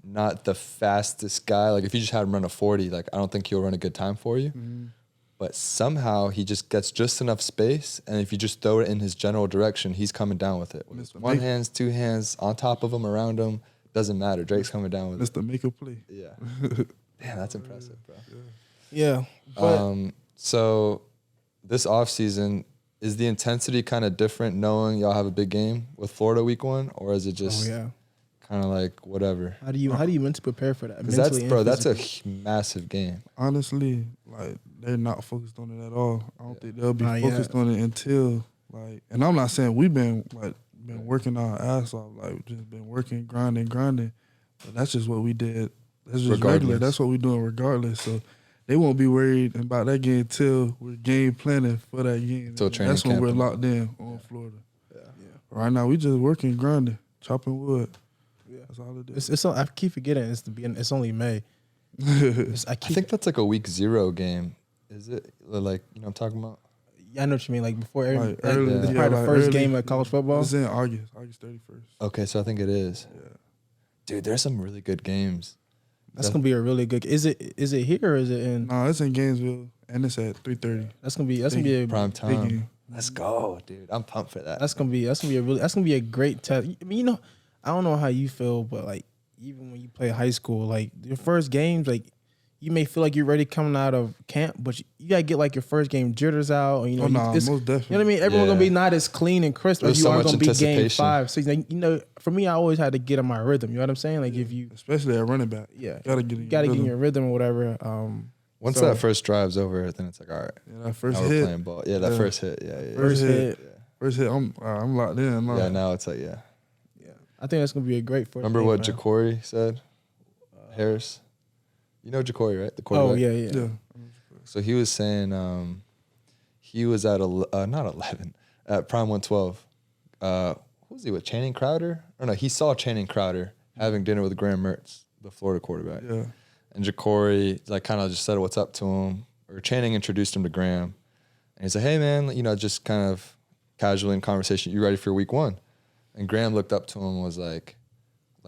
not the fastest guy. Like if you just had him run a 40, like I don't think he'll run a good time for you. Mm-hmm. But somehow he just gets just enough space, and if you just throw it in his general direction, he's coming down with it. With his one hands, two hands, on top of him, around him, doesn't matter. Drake's coming down with it. Mr. Make a play. Yeah. Damn, that's impressive, bro. Yeah. But So this offseason, is the intensity kind of different knowing y'all have a big game with Florida week 1, or is it just kind of like whatever. How do you mentally prepare for that? Because that's a massive game. Honestly, like they're not focused on it at all. I don't think they'll be Not focused yet. on it until like. And I'm not saying we've been working our ass off, like just been working, grinding. But that's just what we did. That's just regular. Regardless. That's what we're doing regardless. So they won't be worried about that game till we're game planning for that game. Till training That's when camp we're and- locked in on Florida. Yeah. Right now we just working, grinding, chopping wood. Yeah. That's all it is. It's I keep forgetting it's only May. I think that's like a week 0 game. Is it? Like, you know what I'm talking about? I know what you mean. Like before every, Like like, early- it's yeah, probably like the first early- game of college football. It's in August 31st. Okay, so I think it is. Yeah. Dude, there's some really good games. That's gonna be a really good. Is it here or is it in? No, it's in Gainesville and it's at 3:30. That's gonna be a Prime Big time. game. Let's go, dude. I'm pumped for that. that's gonna be a great test. I mean, you know, I don't know how you feel, but like even when you play high school, like your first games, like you may feel like you're ready coming out of camp, but you gotta get like your first game jitters out, or, you know, Oh, nah, it's- most definitely. you know what I mean. Everyone's gonna be not as clean and crisp as There's you so are much gonna be game anticipation. 5, 6. Like, you know, for me, I always had to get in my rhythm. You know what I'm saying? Like if you, Especially at running back. Gotta get in get your in your rhythm or whatever. Once so- that first drive's over, then it's like, all right, Yeah, that first now we're hit. playing ball. Yeah, that Yeah. first hit. Yeah. First hit. First hit. I'm locked in. Yeah, now it's like, yeah. I think that's gonna be a great first. Remember game, what man. Ja'Cory said? Harris? You know Ja'Cory, right? The quarterback. Oh yeah. Yeah. So he was saying he was at not 11 at Prime 112. Who was he with? Channing Crowder? Or no, he saw Channing Crowder having dinner with Graham Mertz, the Florida quarterback. Yeah. And Ja'Cory like kind of just said what's up to him, or Channing introduced him to Graham, and he said, "Hey man, you know, just kind of casually in conversation, you ready for week 1?" And Graham looked up to him and was like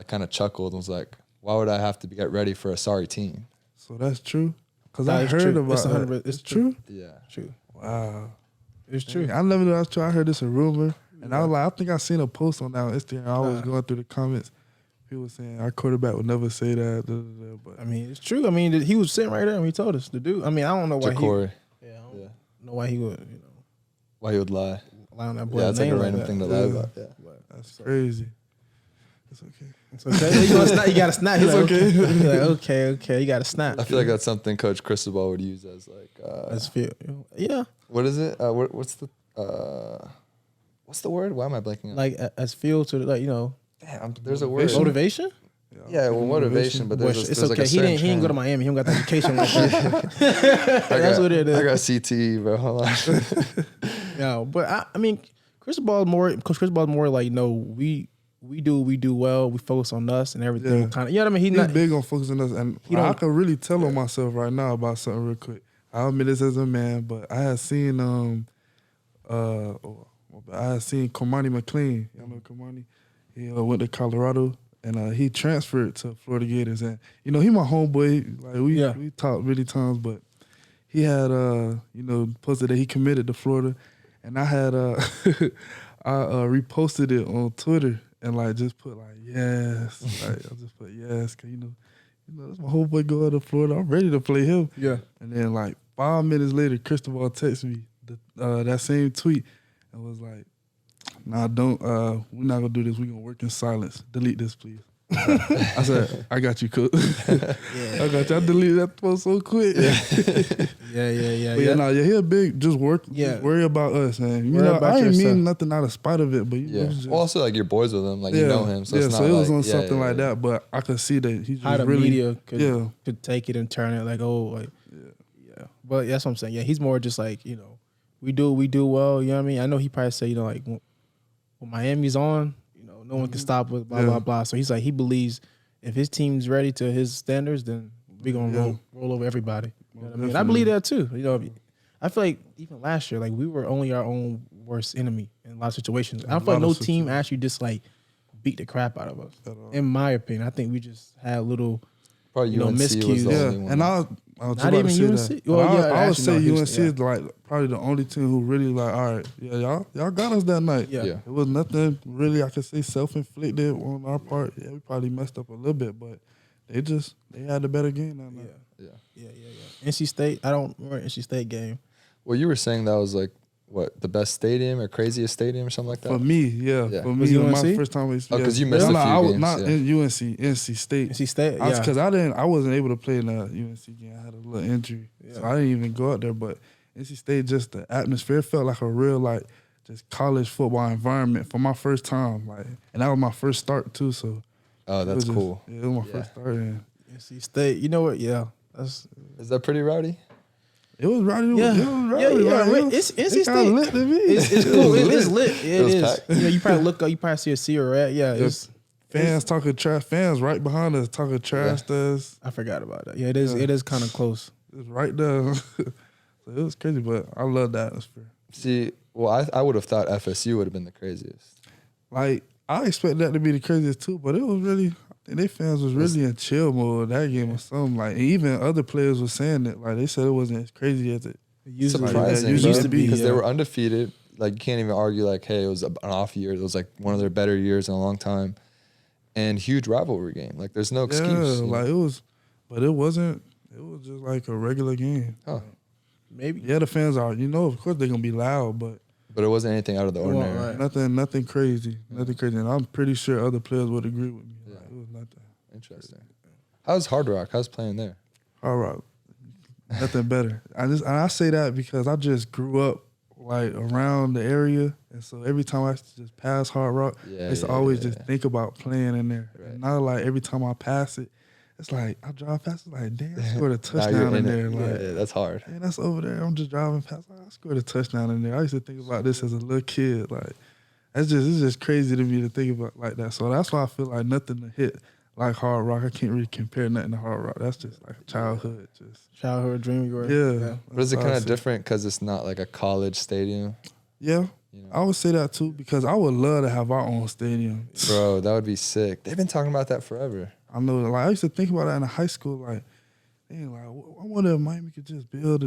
kind of chuckled and was like, "Why would I have to get ready for a sorry team?" So that's true. Because Nah, I it's heard true. about It's that. 100%. It's true? Yeah. True. Wow. It's true. I never knew that was true. I heard this a rumor. And I was like, I think I seen a post on that on Instagram. I was going through the comments. People saying our quarterback would never say that. But I mean, it's true. I mean, he was sitting right there and he told us to do. I mean, I don't know why Ja'Cory. I don't know why he would, Why he would lie. lie on that boy's Yeah, it's like a name random that. thing to lie about. Yeah. that's crazy. It's okay. It's okay. You gotta snap. He's It's like, okay. okay. He's like, okay. You gotta snap. I feel like that's something Coach Cristobal would use as like That's feel. Yeah. what is it? What's the word? Why am I blanking on? Like as feel to the, like, you know, Damn, there's a word. motivation. Yeah, well, motivation, but there's, It's there's okay. like a He didn't certain go to trend. Miami. He don't got the education like that. That's what it is. I got CTE, bro. Hold on. Yeah, but I mean, Coach Cristobal is more like, no, we do well. We focus on us and everything. Yeah. Kind of, you know what I mean? He's He's not big on focusing us. And He I don't- can really tell on myself right now about something real quick. I'll admit this as a man, but I had seen Comani McLean. Y'all know Comani? He went to Colorado and he transferred to Florida Gators. And he my homeboy. Like we talked many times, but he had posted that he committed to Florida, and I had I reposted it on Twitter and like just put like yes, like I just put yes, cause that's my homeboy going to Florida. I'm ready to play him. Yeah. And then like 5 minutes later, Cristobal texted me that same tweet and was like, "Nah, don't. We're not gonna do this. We're gonna work in silence. Delete this, please." I said, "I got you, cook. I got you. I deleted that post so quick." Yeah. But he'll big. Just work. Yeah. Just worry about us, man. Worry about I ain't yourself. mean nothing out of spite of it, but Yeah. just, Well, also like you're boys with him, like you know him, so it's not so it was like, on something like that. But I could see that he just How the really media could take it and turn it like, oh, like, yeah. But that's what I'm saying. Yeah, he's more just like, we do well. You know what I mean? I know he probably say, like, when Miami's on, no one can stop with blah, blah, blah. So he's like, he believes if his team's ready to his standards, then we're going to roll over everybody. You know what I mean? I believe that too. I feel like even last year, like we were only our own worst enemy in a lot of situations. I don't feel like no team actually just like beat the crap out of us. In my opinion, I think we just had little probably UNC was miscues. the Yeah, only one. and I was just Not about even to say UNC? that. Well, yeah, I would actually, say no, UNC Houston, is like probably the only team who really like, all right, y'all got us that night. Yeah. Yeah. It was nothing really I could say self-inflicted on our part. Yeah, we probably messed up a little bit, but they had a better game that night. Yeah. Yeah. NC State, I don't remember NC State game. Well, you were saying that was like what, the best stadium or craziest stadium or something like that? For me, yeah. Yeah. For Was me, UNC? my first time. Oh, 'cause you missed a few I was games, not yeah. in UNC, NC State. NC State, yeah. Because I wasn't able to play in the UNC game. I had a little injury, so I didn't even go out there. But NC State, just the atmosphere felt like a real just college football environment for my first time. And that was my first start too. So Oh, that's cool. Yeah, it was my first start. And NC State, you know what? Yeah, Is that pretty rowdy? it was rowdy. Yeah. It was rowdy. Yeah. Like, It's NC it kinda State. lit to me. it's cool. It is lit. It was is. packed. You know, you probably look up. You probably see a cigarette. Yeah, it's. Fans talking trash. Fans right behind us talking trash to us. I forgot about that. Yeah, it is. It is kind of close. It's right there. So it was crazy, but I love the atmosphere. See, well, I would have thought FSU would have been the craziest. I expect that to be the craziest too, but it was really. I think they fans was really in chill mode. That game was something and even other players were saying it. They said it wasn't as crazy as it Used Surprising, used to be because they yeah. were undefeated. You can't even argue hey, it was an off year. It was one of their better years in a long time, and huge rivalry game. There's no excuse. Yeah, it was, but it wasn't. It was just like a regular game. Oh. Maybe. Yeah, the fans are. Of course they're gonna be loud, but But it wasn't anything out of the ordinary. Right. nothing crazy, nothing crazy. And I'm pretty sure other players would agree with me. Yeah. It was nothing. Interesting. How's Hard Rock? How's playing there? All right, nothing better. I say that because I just grew up around the area, and so every time I just pass Hard Rock, I used to always just think about playing in there. Right. And now every time I pass it, it's I drive past. It's damn, I scored a Now touchdown you're in there. Yeah, that's hard. Man, that's over there. I'm just driving past. I scored a touchdown in there. I used to think about this as a little kid. It's just crazy to me to think about like that. So that's why I feel nothing to hit like Hard Rock. I can't really compare nothing to Hard Rock. That's just childhood. Childhood dream. Yeah. But is it That's kind how I of see it. different because it's not a college stadium? Yeah. I would say that too because I would love to have our own stadium. Bro, that would be sick. They've been talking about that forever. I know. I used to think about that in high school. I wonder if Miami could just build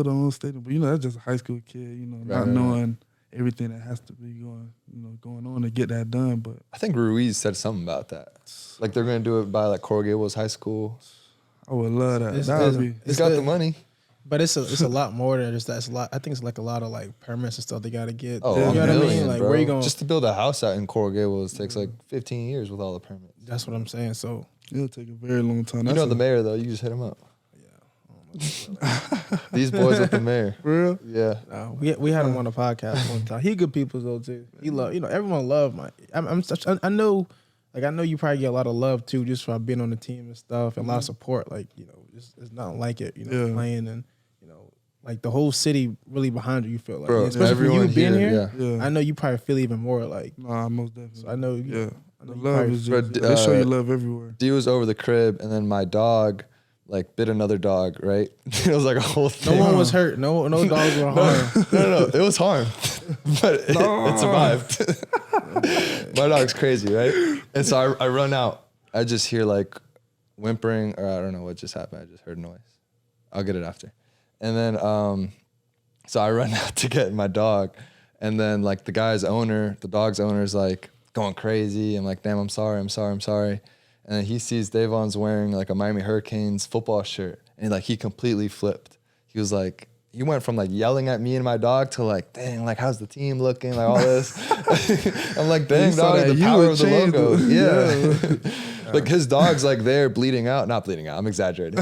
our own stadium. But that's just a high school kid. Not knowing everything that has to be going on to get that done. But I think Ruiz said something about that. They're gonna do it by Coral Gables High School. I would love that. It's- That would be. He's got the money. But it's a lot more than just that. It's a lot. I think it's a lot of permits and stuff they got to get. Oh, you know a what I million, mean? bro. Where you going? Just to build a house out in Coral Gables takes 15 years with all the permits. That's what I'm saying. So It'll take a very long time. You know the mayor though. You just hit him up. These boys with the mayor. For real? Yeah. we had him on the podcast one time. He good people though too. He love everyone love my. I know you probably get a lot of love too just for being on the team and stuff and a lot of support. It's not like it. Playing and the whole city really behind you. You feel Bro, especially for everyone you being here, here. Yeah. I know you probably feel even more Nah, most definitely. So I know. Yeah. I know The you love probably- is Bro, just, they show you love everywhere. D was over the crib, and then my dog bit another dog. Right? It was a whole No thing. one was hurt. No dogs were harmed. No. It was harmed, but it survived. My dog's crazy, right? And so I run out. I just hear whimpering, or I don't know what just happened. I just heard noise. I'll get it after. And then so I run out to get my dog, and then the the dog's owner is going crazy. I'm damn, I'm sorry. And then he sees Davon's wearing a Miami Hurricanes football shirt, and he completely flipped. He was he went from yelling at me and my dog to dang, how's the team looking, all this. I'm dang, saw dog, that the you power would of the change logo. it. Yeah. His dog's there bleeding out. Not bleeding out, I'm exaggerating.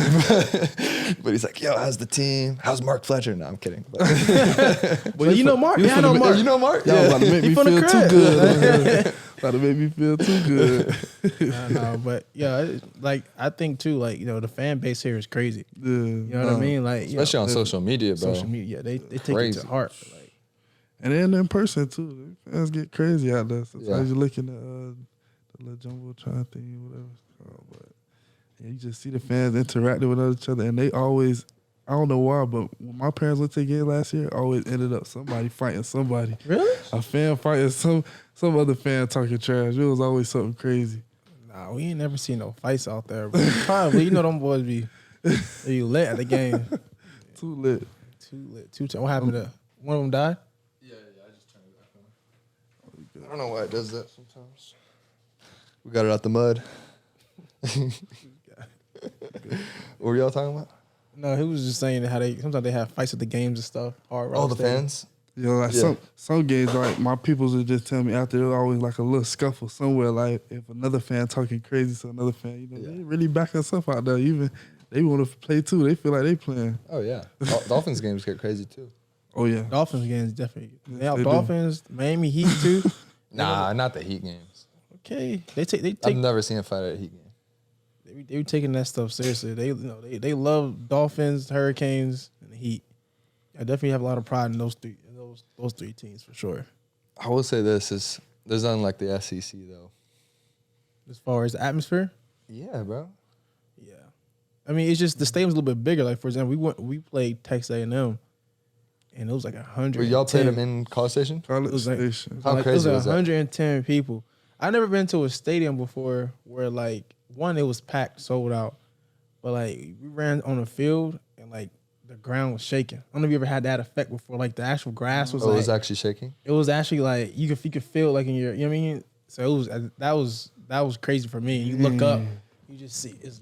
But he's yo, how's the team? How's Mark Fletcher? No, I'm kidding. But Well, Mark. Yeah, I know Mark. you know Mark? Y'all about to make He me from the feel too crib. good. About to make me feel too good. No, but yeah, I think too, the fan base here is crazy. Yeah. You know what I mean? Especially on social media, bro. social media, they take it Crazy. to heart. And then in person too. Fans get crazy out there. Sometimes Yeah. you're looking at the little jumbotron thing, whatever it's called. But yeah, you just see the fans interacting with each other, and they always. I don't know why, but when my parents went to the game last year, always ended up somebody fighting somebody. Really? A fan fighting some other fan talking trash. It was always something crazy. Nah, we ain't never seen no fights out there. But probably, them boys be lit at the game. Too lit. Too lit. What happened to one of them? Died? Yeah, I just turned it back on. I don't know why it does that sometimes. We got it out the mud. What were y'all talking about? No, he was just saying how sometimes they have fights at the games and stuff. Hard Rock Oh, the Stadium. fans? You know, like some games, like my peoples would just tell me after there was always like a little scuffle somewhere. Like if another fan talking crazy to another fan, you know, they really back us up out there. Even they want to play too. They feel like they playing. Oh yeah, Dolphins games get crazy too. Oh yeah, Dolphins games definitely. Yes, they Dolphins, Miami Heat too. Nah, not the Heat games. Okay, they take. I've never seen a fight at a Heat game. They were taking that stuff seriously. They love Dolphins, Hurricanes, and the Heat. I definitely have a lot of pride in those three teams for sure. I will say this is there's nothing like the SEC though. As far as the atmosphere, Yeah, bro. yeah. I mean, it's just the stadium's a little bit bigger. Like for example, we played Texas A&M, and it was like 100. Well, y'all played them in College Station? College was like- Station. How It was crazy like was that? 110 people. I never been to a stadium before where like one, it was packed, sold out, but like we ran on the field and like the ground was shaking. I don't know if you ever had that effect before. Like the actual grass was Oh, it like was actually shaking? it was actually like you could feel like in your, you know what I mean. So that was crazy for me. You look up, you just see it's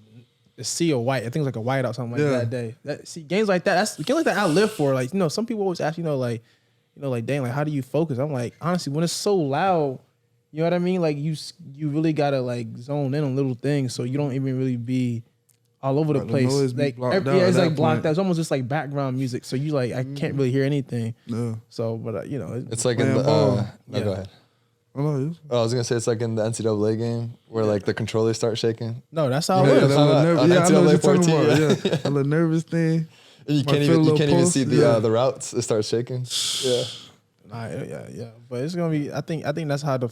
a sea of white. I think it was like a whiteout something like that day. See games like that. That's games like that I live for. Like some people always ask like dang, like how do you focus? I'm like honestly when it's so loud. You know what I mean? Like you really gotta like zone in on little things so you don't even really be all over the Like, the place. noise be Like blocked out it's at like that blocked point. out. It's almost just like background music. So you like I can't really hear anything. Yeah. So but It's like in Playing the ball. no, Yeah. go ahead. I know. Oh, I was gonna say it's like in the NCAA game where like the controllers start shaking. no, that's how Yeah, it that is. little on nervous. Yeah, I know what you're talking 14, about. yeah. Yeah, a little nervous thing. And you Might can't feel a even little pulse, see yeah. the routes. It starts shaking. Yeah. Nah, yeah. But it's gonna be. I think that's how the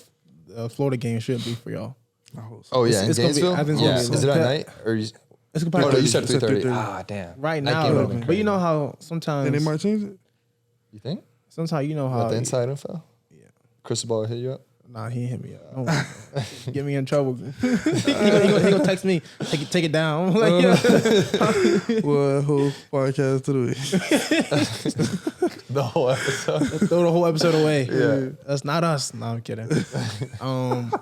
Florida game should be for y'all. I hope so. Oh yeah, It's in gonna be- Gainesville. I think it's Yeah, gonna be is it like at that. night or? You, It's oh probably no, you said It's at 3:30. 3:30. Ah, damn. right That now. game though. would've been But you know crazy. how sometimes And they might change it. You think? sometimes you know how About the inside info? Yeah. Crystal ball hit you up? Nah, he hit me up. Don't get me in trouble. he gonna text me. Take it down. I'm like, yeah. Well, whole podcast to the week. The whole episode. Throw the whole episode away. Yeah. That's not us. No, I'm kidding. Is that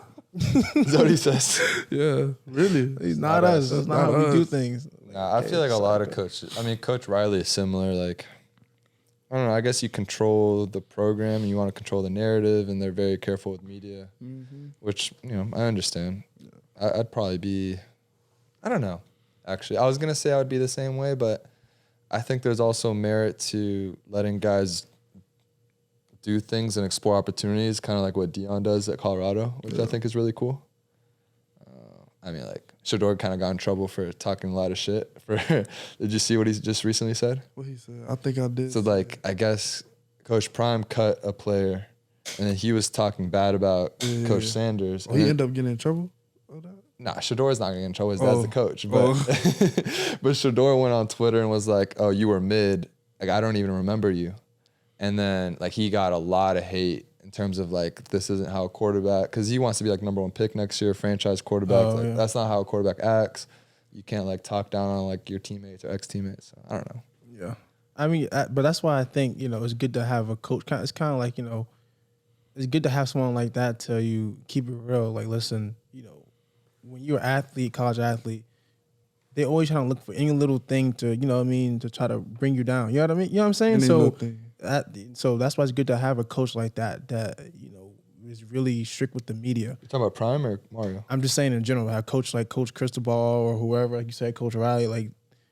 what he says? Yeah, really. It's not us. That's not how we do things. Nah, I feel like a lot of coaches. I mean, Coach Riley is similar. Like, I don't know. I guess you control the program and you want to control the narrative, and they're very careful with media, which I understand. I'd probably be. I don't know. Actually, I was gonna say I would be the same way, but I think there's also merit to letting guys do things and explore opportunities, kind of like what Dion does at Colorado, which I think is really cool. I mean, like Shador kind of got in trouble for talking a lot of shit. Did you see what he just recently said? What he said? I think I did. So like, I guess Coach Prime cut a player, and then he was talking bad about Coach Sanders. Oh, and he then- ended up getting in trouble. Oh, that? Nah, Shador's not gonna get in trouble. His dad's the coach, but Oh. but Shador went on Twitter and was like, "Oh, you were mid. Like I don't even remember you." And then like he got a lot of hate in terms of like this isn't how a quarterback, because he wants to be like #1 pick next year, franchise quarterback. Oh, like yeah. that's not how a quarterback acts. You can't like talk down on like your teammates or ex-teammates. So, I don't know. Yeah. I mean, but that's why I think, it's good to have a coach. It's kind of like, it's good to have someone like that tell you, keep it real. Like, listen, when you're an athlete, college athlete, they always trying to look for any little thing to, to try to bring you down. You know what I mean? You know what I'm saying? Any So, little thing. so that's why it's good to have a coach like that, is really strict with the media. You talking about Prime or Mario? I'm just saying in general, have coach like Coach Cristobal or whoever, like you said, Coach Riley, like,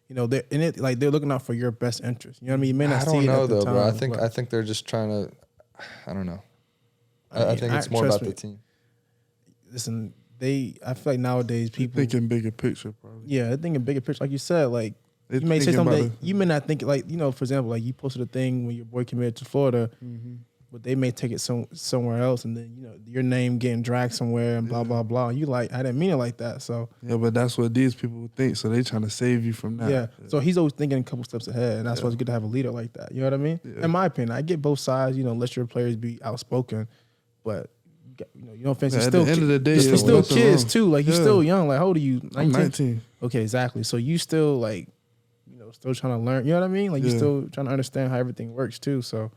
they're in it, like they're looking out for your best interest. You know what I mean? You may not I see don't it know at the though, time, bro. but- I think they're just trying to. I don't know. I I mean, think it's more trust about me. the team. Listen, I feel like nowadays people, Thinking bigger picture, probably. yeah, they're thinking bigger picture. Like you said, like They you may say thinking something about that you may not think, like, for example, like you posted a thing when your boy committed to Florida, but they may take it somewhere else, and then your name getting dragged somewhere and blah blah blah. You like, I didn't mean it like that. So Yeah, but that's what these people would think. So they trying to save you from that. yeah, so he's always thinking a couple steps ahead, and that's why it's good to have a leader like that. You know what I mean? Yeah. In my opinion, I get both sides. Let your players be outspoken, but you don't fancy. Yeah, at still the end of the day, you're it's still nothing kids wrong. too. Like you're Yeah. still young. Like how old are you? I'm 19. Okay, exactly. So you still like, still trying to learn. You know what I mean? Like you're Yeah. still trying to understand how everything works too. So,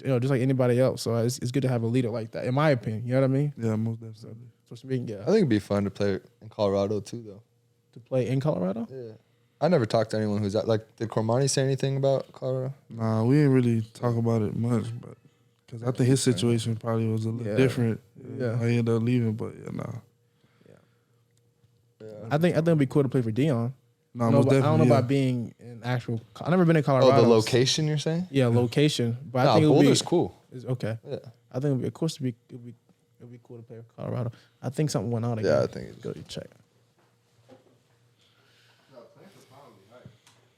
just like anybody else. So it's good to have a leader like that, in my opinion. You know what I mean? Yeah, most definitely. So we can I think it'd be fun to play in Colorado too, though. to play in Colorado. Yeah. I never talked to anyone who's at, like, did Cormani say anything about Colorado? Nah, we didn't really talk about it much, but because I think his situation probably was a little different. Yeah. I ended up leaving, but nah. I think it'd be cool to play for Dion. Nah, No, most but I definitely. don't know about being in actual. I've never been in Colorado. Oh, the location you're saying? Yeah, location. But I Nah, think it would Boulder's be cool. okay. Yeah. I think of course it'd be cool to play for Colorado. I think something went on again. Yeah, I think it's Go to check.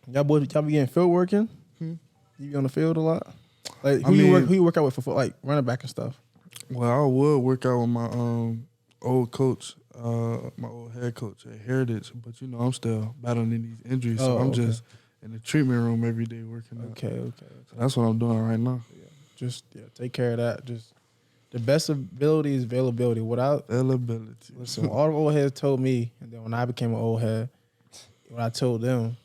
Y'all boys, y'all be getting field working? You be on the field a lot? Like who you work out with for like running back and stuff? Well, I would work out with my old coach, my old head coach at Heritage, but I'm still battling these injuries, so I'm just in the treatment room every day working out. Okay. So that's what I'm doing right now. Just take care of that. Just the best ability is availability. Without Availability. listen, all the old heads told me, and then when I became an old head, when I told them,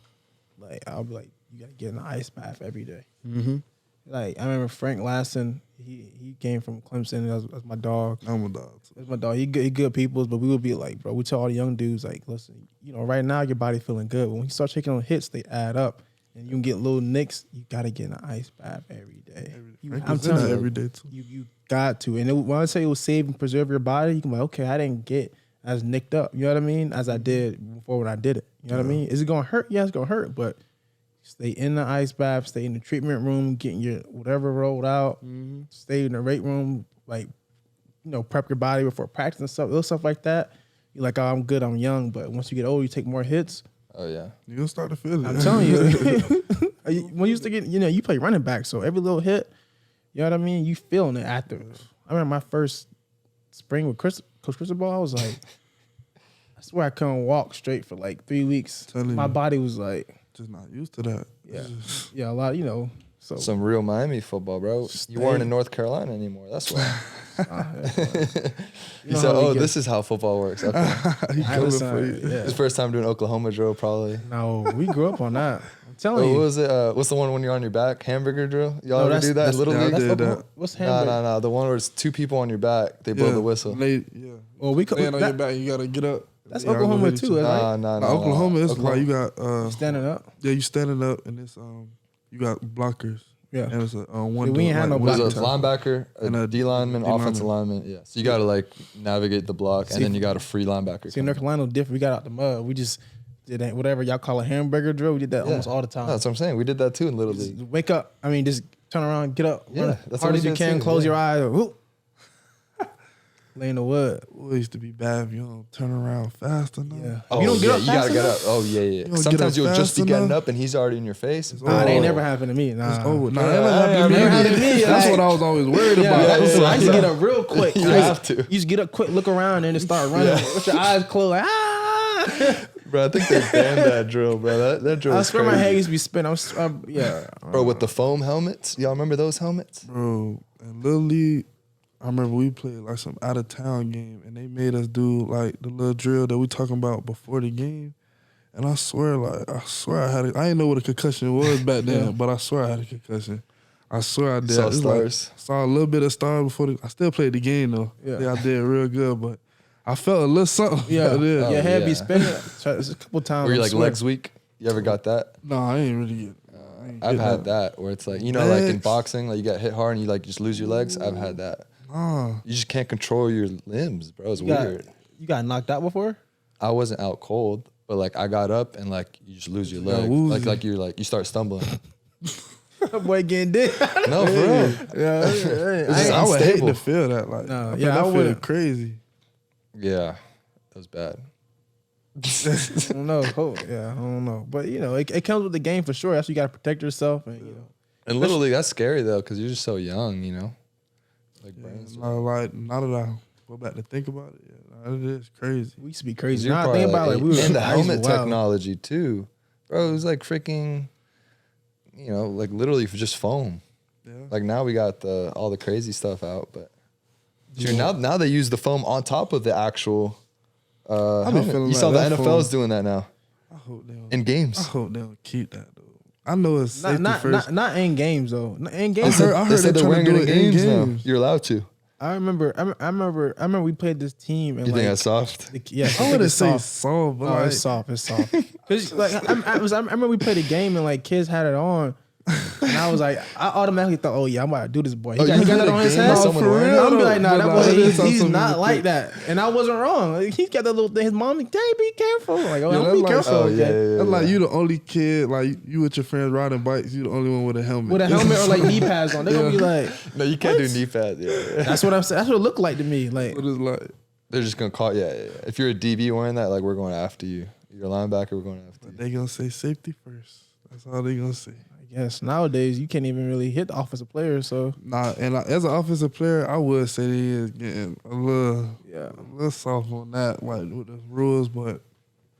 like I'll be like, you gotta get in the ice bath every day. Mm-hmm. Like I remember Frank Lasson, he came from Clemson. That's my dog. I'm a dog. That's my dog. He good peoples, but we would be like, bro, we tell all the young dudes like, listen, right now your body feeling good. When you start taking on hits, they add up, and you can get little nicks. You gotta get in an ice bath every day. I'm telling you, every day too. You got to. And when I say it will save and preserve your body, you can be like, okay, I didn't get as nicked up. You know what I mean? As I did before when I did it. You know what I mean? Is it gonna hurt? Yeah, it's gonna hurt, but stay in the ice bath, stay in the treatment room, getting your whatever rolled out, stay in the weight room, like, prep your body before practice and stuff, little stuff like that. You're like, oh, I'm good, I'm young, but once you get old, you take more hits. Oh, yeah. You're going to start to feel it. I'm telling you. When you used to get, you play running back, so every little hit, you know what I mean? You feeling it after. I remember my first spring with Coach Cristobal, I was like, I swear I couldn't walk straight for like 3 weeks. My body was like, just not used to that. Yeah, a lot, So some real Miami football, bro. You weren't in North Carolina anymore. That's why. You said, "Oh, this is how football works." Okay. His first time doing Oklahoma drill, probably. No, we grew up on that. I'm telling you. What was it? What's the one when you're on your back? Hamburger drill. Y'all ever do that? Little league. I did that. What's hamburger? No. The one where it's two people on your back. They blow the whistle. Well, we laying on your back. You gotta get up. That's Oklahoma too, right? No. Oklahoma is like you got standing up. Yeah, you standing up, and it's you got blockers. Yeah, and it's one. We ain't had no blockers. There's a linebacker, a D lineman, offensive lineman. Yeah, so you got to like navigate the block, and then you got a free linebacker. See, North Carolina different. We got out the mud. We just did whatever y'all call a hamburger drill. We did that almost all the time. That's what I'm saying. We did that too in Little League. Wake up. I mean, just turn around, get up, run that's hard what as you we can. did too, Close your eyes. Whoop. Lay in the wood. We used to be bad if you don't turn around fast enough. Yeah. Oh, you don't get up you gotta fast get enough? up. Oh yeah. don't Sometimes get up you'll just be fast getting enough? up and he's already in your face. Nah, it ain't never happened to me. Nah. It's over. Nah, Yeah, that never never happened happened to me. That's Like- what I was always worried about. I used to get up real quick. You Like, have to. You just get up quick, look around, and then start running with your eyes closed. Like, ah! Bro, I think they banned that drill, bro. That drill I was swear crazy. my head used to be spinning. Bro, with the foam helmets. Y'all remember those helmets? Bro, in Little League, I remember we played like some out of town game, and they made us do like the little drill that we talking about before the game. And I swear I had I didn't know what a concussion was back then, but I swear I had a concussion. I swear I did. Saw It's stars. Like, saw a little bit of stars before I still played the game though. Yeah, I did real good, but I felt a little something. Yeah, back then. your head yeah. be spinning. It's a couple times. Were you I like swear. legs weak? You ever got that? No, I ain't really get. I've had that where it's like, like in Legs. boxing, like you get hit hard and you like just lose your legs. I've had that. You just can't control your limbs, bro. It's weird. You got knocked out before? I wasn't out cold, but like I got up and like you just lose your leg. Like you start stumbling. Boy getting dick. No, for real. I would hate unstable. to feel that. Like, No, I yeah, I feel wouldn't. crazy. Yeah, that was bad. I don't know. I don't know. But it comes with the game for sure. That's why you gotta protect yourself, and And literally, that's scary though, because you're just so young, Like brains. Like now that I go back to think about it, it is crazy. we used to be crazy. You're Now I probably think about like it, like we were and the I used to helmet wild. technology too, bro. It was like freaking, like literally for just foam. Yeah. Like now we got all the crazy stuff out, but now they use the foam on top of the actual. Helmet. You saw the NFL's doing that now I hope they don't. in games. I hope they don't keep that though. I know it's safety first. Not in games though. Not in I games. heard They said they're trying wearing to it do in it in games now. games. You're allowed to. I remember we played this team and You like, think that's soft? yeah, I wouldn't say soft. soft, but Oh, like, it's soft. It's soft. Cause like I remember we played a game and like kids had it on, and I was like, I automatically thought, oh yeah, I'm about to do this boy. He got that on his game? head. No, someone wearing it? I'm be like, nah, that boy, he's something not people like think. that. And I wasn't wrong. Like, he got that little thing. His mom like, hey, be careful. Like, oh, Yeah, I'm that's be like- careful. Oh, yeah, okay? yeah, yeah. That's like you the only kid, like you with your friends riding bikes, you the only one with a helmet. With a helmet or like knee pads on, they're gonna be like, No, you can't do knee pads. Yeah. that's what I'm saying. That's what it looked like to me. Like, What is like? They're just gonna call. Yeah. If you're a DB wearing that, like we're going after you. You're a linebacker. We're going after you. They gonna say safety first. That's all they gonna say. I guess nowadays you can't even really hit the offensive players. So Nah, and as an offensive player, I would say they is getting a yeah, little soft on that, like with the rules, but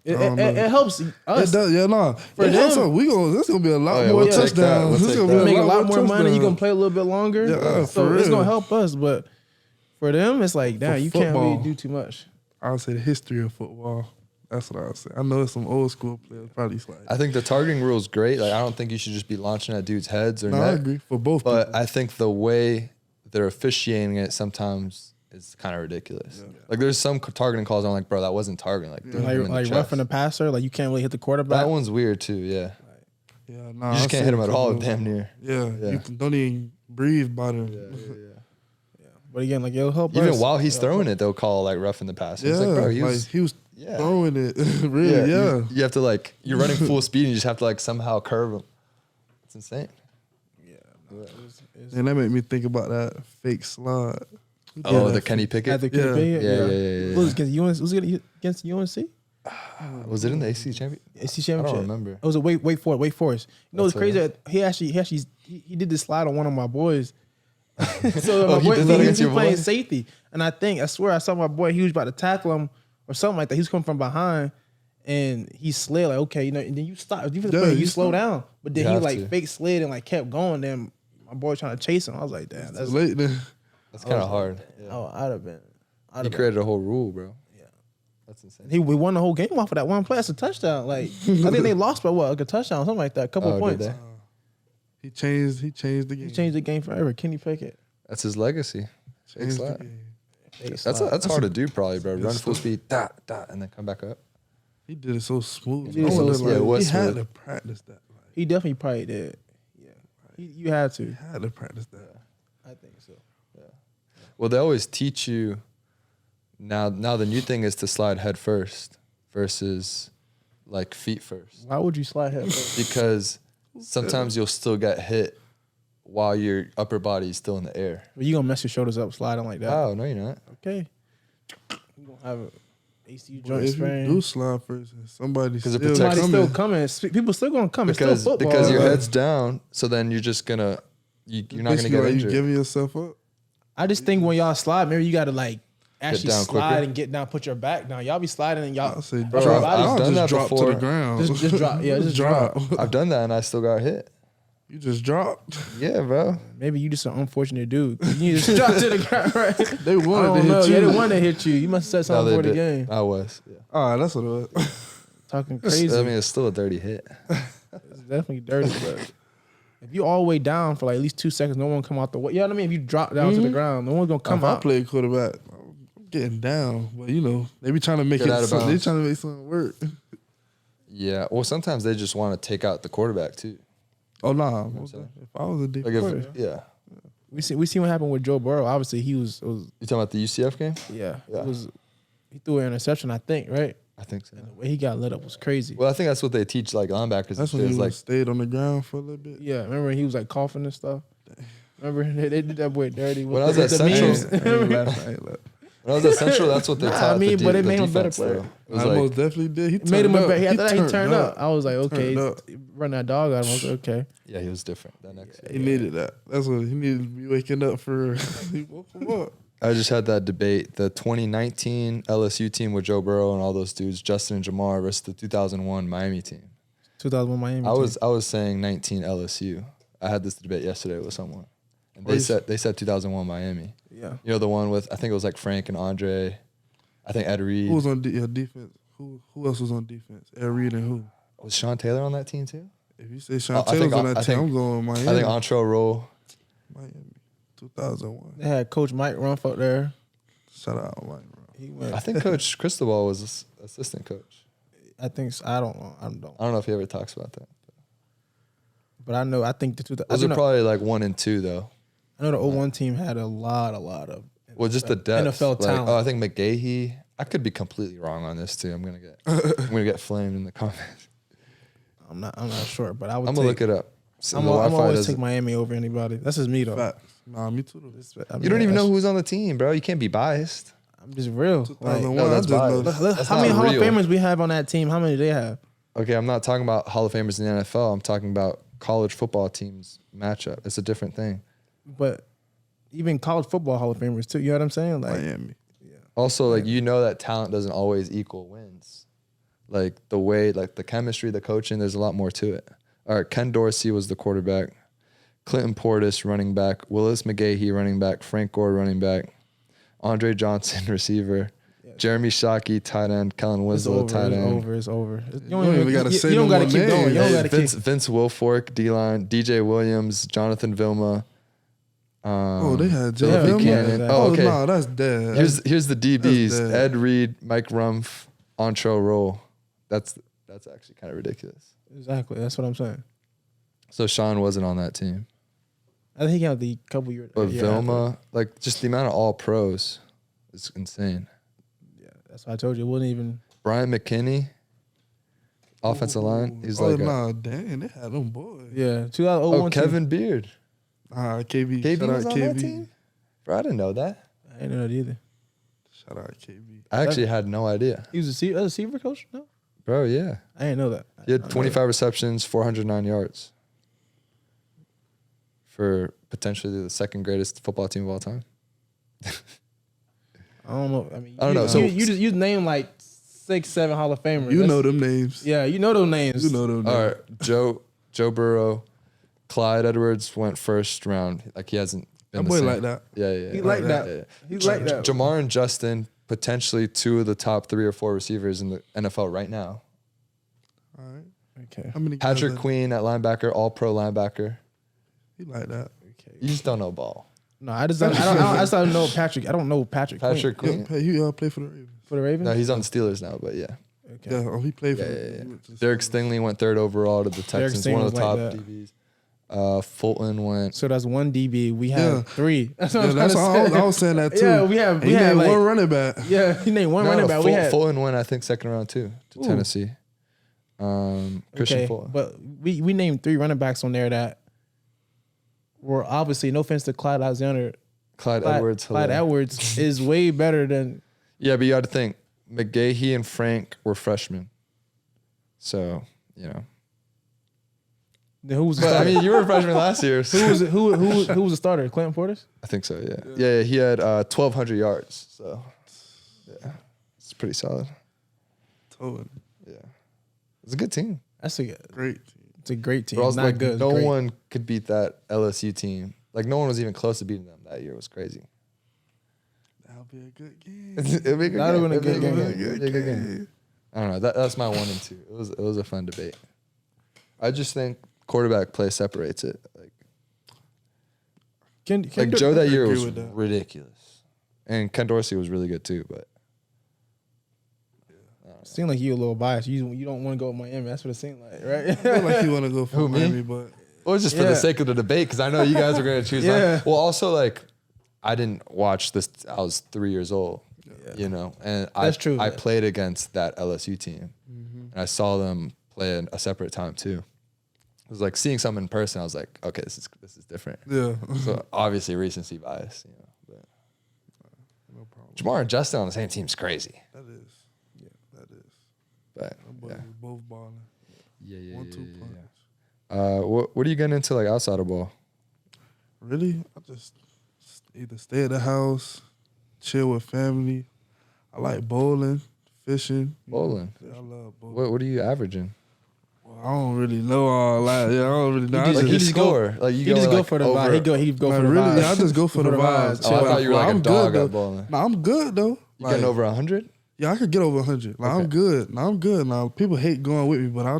it, I don't it, know. it helps it us. does. Yeah, nah. For It helps them- us. This gonna be a lot Oh, yeah, more we'll take that. touchdowns. We'll This take gonna that. be Make a lot more money. You touchdowns. gonna play a little bit longer. Yeah, so for it's gonna real. help us. But for them, it's like, damn, you can't really football. do too much. I would say the history of football. That's what I would say. I know it's some old school players probably like. I think the targeting rule is great. Like I don't think you should just be launching at dudes' heads or No, I neck. agree for both. But people. I think the way they're officiating it sometimes is kind of ridiculous. Like there's some targeting calls I'm like, bro, that wasn't targeting. Like, threw him in the Like chest. roughing the passer, like you can't really hit the quarterback. That one's weird too. Yeah, yeah, nah, you just I can't see hit him what at you're all. doing. Damn near. Yeah, Yeah. you don't even breathe by them. But again, like it'll help Even us. while he's throwing it, they'll call like roughing the pass. Yeah, It's like, bro, he like was. he was Yeah. throwing it. Really, yeah. You have to like you're running full speed and you just have to like somehow curve him. It's insane. And that made me think about that fake slide. Oh, Yeah, the Kenny Pickett. At the Yeah. Pickett, Yeah. What was it against UNC? Was it against UNC? Was it in the AC champion? AC I championship. don't remember. It was a Wake Forest. You know, it's That's crazy that he did this slide on one of my boys. So Oh, my he boy, did that he against was your playing boy? safety, and I swear I saw my boy. He was about to tackle him or something like that. He was coming from behind, and he slid like, okay, you know, and then you stop. If you Yeah, you you slow stop. down, but then You he have like to. fake slid and like kept going. Then my boy trying to chase him. I was like, damn, that's Late then. That's kind of hard. Yeah. oh, I'd have been. He created a whole rule, bro. Yeah, that's insane. We won the whole game off of that one play. That's a touchdown. Like I think they lost by what, like a touchdown, something like that, a couple of Oh, points. did they? He changed the game. He changed the game forever. Kenny Pickett. That's his legacy. Fake Changed the slide. game. That's hard to do, probably, bro. Run full speed, dot, and then come back up. He did it so smooth. He did it so smooth. Yeah, it was he had smooth. to practice that. Like, He definitely probably did. Yeah, you had to. he had to practice that. I think so. Well, they always teach you. Now the new thing is to slide head first versus like feet first, Why would you slide head first? because sometimes you'll still get hit while your upper body is still in the air. Well, you gonna mess your shoulders up sliding like that? Oh no, you're not. Okay. You gonna have a ACU But joint if you sprain. do slide first, and somebody's 'Cause it still protects- Somebody's coming. still coming. People still gonna come. It's Because still football. because your Like, head's down, so then you're just gonna you're not gonna Basically, get like, injured. you giving yourself up. I just think when y'all slide, maybe you gotta like actually down slide quicker. and get down, put your back down. Y'all be sliding and y'all I say Bro, drop. I've I'll done just that drop before. to the ground. just drop. Yeah, just drop. I've done that and I still got hit. You just dropped. Yeah, bro. Maybe you just an unfortunate dude. You just drop to the ground, right? They I wanted don't to know. hit Yeah, you. they wanted to hit you. You must have said No, something they for the did. game. I was. Yeah. Ah, that's what it was. Talking I crazy. mean, it's still a dirty hit. It's definitely dirty, but if you all the way down for like at least 2 seconds, no one come out the way. You know what I mean? If you drop down to the ground, no one's gonna come If I out. played quarterback, I'm getting down. But you know, they be trying to make Get out it. of They bounds. trying to make something work. Yeah. Well, sometimes they just want to take out the quarterback too. Oh nah. saying? If I was a deep Like quarter, if yeah. We see what happened with Joe Burrow. Obviously, it was You talking about the UCF game? yeah. Yeah. It was he threw an interception, I think, right? I think so. The way he got lit up was crazy. Well, I think that's what they teach like linebackers. that's when is he like stayed on the ground for a little bit. Yeah, remember he was like coughing and stuff. Remember they did that boy dirty. When I was at Central- memes. I ain't laughing. I ain't laughing. when I was at Central, that's what they Nah, taught. I mean, the but it the made him a better defense, player. though. It was I like, most definitely did. He Made him a turned better. up. After that, he turned up. up. I was like, okay, Turned up. run that dog out. I was like, okay. yeah, he was different that next year. He needed that. That's what he needed to be waking up for. He woke him up. I just had that debate. The 2019 LSU team with Joe Burrow and all those dudes, Justin and Jamar, versus the 2001 Miami team. 2001 Miami. I was saying 19 LSU. I had this debate yesterday with someone, and they said 2001 Miami. yeah. You know the one with I think it was like Frank and Andre. I think Ed Reed. Who was on defense? Who else was on defense? Ed Reed and who? Was Sean Taylor on that team too? If you say Sean I think- Taylor's on I that think- team, I'm going Miami. I think Antrell Roll. Miami. 2001. They had Coach Mike Rumph up there. Shout out, Mike. He went. I think Coach Cristobal was assistant coach. I think so. I don't know. I don't know if he ever talks about that. But I know. I think the two. Those are probably like 1 and 2 though. I know the 01 team had a lot of. Well, just the depth. NFL talent. I think McGahee. I could be completely wrong on this too. I'm gonna get flamed in the comments. I'm not sure, but I would. I'm gonna look it up. So I'm always take Miami over anybody. That's just me though. Facts. Nah, me too. You don't even know who's on the team, bro. You can't be biased. I'm just real. Like, 2001. no, that's I just know. biased. how many not Hall of real. Famers we have on that team? How many do they have? Okay, I'm not talking about Hall of Famers in the NFL. I'm talking about college football teams matchup. It's a different thing. But even college football Hall of Famers too. You know what I'm saying? Like, Miami. Also, like that talent doesn't always equal wins. Like the way, like the chemistry, the coaching, there's a lot more to it. All right, Ken Dorsey was the quarterback. Clinton Portis, running back. Willis McGahee, running back. Frank Gore, running back. Andre Johnson, receiver. Jeremy Shockey, tight end. Kellen Winslow, tight end. It's over. You don't even gotta say You don't no got to more keep going. names. You don't got to keep. Vince Wilfork, D-line. DJ Williams, Jonathan Vilma. They had Joe Yeah, Vilma. Buchanan. Yeah. Oh, okay. No, that's dead. Here's the DBs: That's dead. Ed Reed, Mike Rumph, Antro Roll. That's actually kind of ridiculous. Exactly. That's what I'm saying. So Sean wasn't on that team, I think he had the couple years. but Vilma, like just the amount of all pros, is insane. Yeah, that's why I told you it wasn't even. Brian McKinney, offensive line. He's like, dang, they had them boys. Yeah, 2001. Kevin Beard. KB. KB Shout was out on that KB. team. Bro, I didn't know that. I didn't know that either. Shout out KB. I actually had no idea. He was a receiver coach. No, Bro, yeah. I didn't know that. He had 25 receptions, 409 yards. For potentially the second greatest football team of all time. I don't know. I mean, I don't know. So- you name like 6, 7 Hall of Famers. You know them names. Yeah, you know those names. You know them names. All right, Joe Burrow, Clyde Edwards went first round. Like he hasn't been That the boy same. like that. Yeah. He like that. Yeah. He like that. Jamar and Justin, potentially 2 of the top 3 or 4 receivers in the NFL right now. All right. Okay. How many Patrick guys Queen at linebacker, all pro linebacker. He like that. You just don't know ball. No, I just don't know Patrick. I don't know Patrick. Patrick Queen. Queen. He play for the Ravens. For the Ravens. No, he's on the Steelers now, but yeah. Okay. Yeah, he played for Yeah, the yeah, yeah. he went to the Derek Steelers. Stingley went 3rd overall to the Texans, one of the top Stingley's like that. DBs. Fulton went. So that's 1 DB. We have Yeah. 3. That's what Yeah, I'm that's trying all to say. I was saying that too. Yeah, we have. He We had named like one running back. Yeah, he named one running back. We had. Fulton went, I think, 2nd round too to Ooh. Tennessee. Christian Okay, Fulton. but we named 3 running backs on there that were obviously, no offense to Clyde Alexander. Clyde Edwards. Clyde hello. Edwards is way better than. Yeah, but you got to think McGahee and Frank were freshmen, so Who was the But I starter? mean, you were a freshman last year. So. who was the starter? Clinton Portis. I think so. Yeah. He had 1,200 yards. So yeah, it's pretty solid. Totally. Yeah, it's a good team. That's a Great. it's a great team. But also, Not like, good. It's no great. one could beat that LSU team. Like no one was even close to beating them that year. It was crazy. That'll be a good game. It'd be a good That'd game. have been a It'd be good game. It'd be a good game. I don't know. That's my 1 and 2. It was a fun debate. I just think quarterback play separates it. Like Joe that year agree was with that. ridiculous, and Ken Dorsey was really good too. But Seemed like you a little biased. You don't want to go with Miami. That's what it seemed like, right? I feel like you want to go for Who, me? Miami, but it was just for Yeah. the sake of the debate because I know you guys are going to choose. Yeah. Well, also like I didn't watch this. I was 3 years old, and That's true. I played against that LSU team, and I saw them play at a separate time too. It was like seeing something in person. I was like, okay, this is different. yeah. So obviously recency bias, But No problem. Jamar and Justin on the same team is crazy. That is. Yeah, that is. But Them boys yeah, was both balling. yeah. 1-2 punch. What are you getting into like outside of ball? Really? I just either stay at the house, chill with family. I like bowling, fishing. Bowling. I love bowling. What are you averaging? Well, I don't really know all that. Yeah, I don't really know. I Like, just, he Your just go- score. Like you He just go like, for the over- vibe. He go like, for the really, vibes. yeah, I just go for the vibes. Oh, I thought you were like a I'm dog good, at though. bowling. Nah, I'm good though. You getting over 100? Yeah, I could get over 100. Like, Okay. I'm good. Now I'm good. Now people hate going with me, but I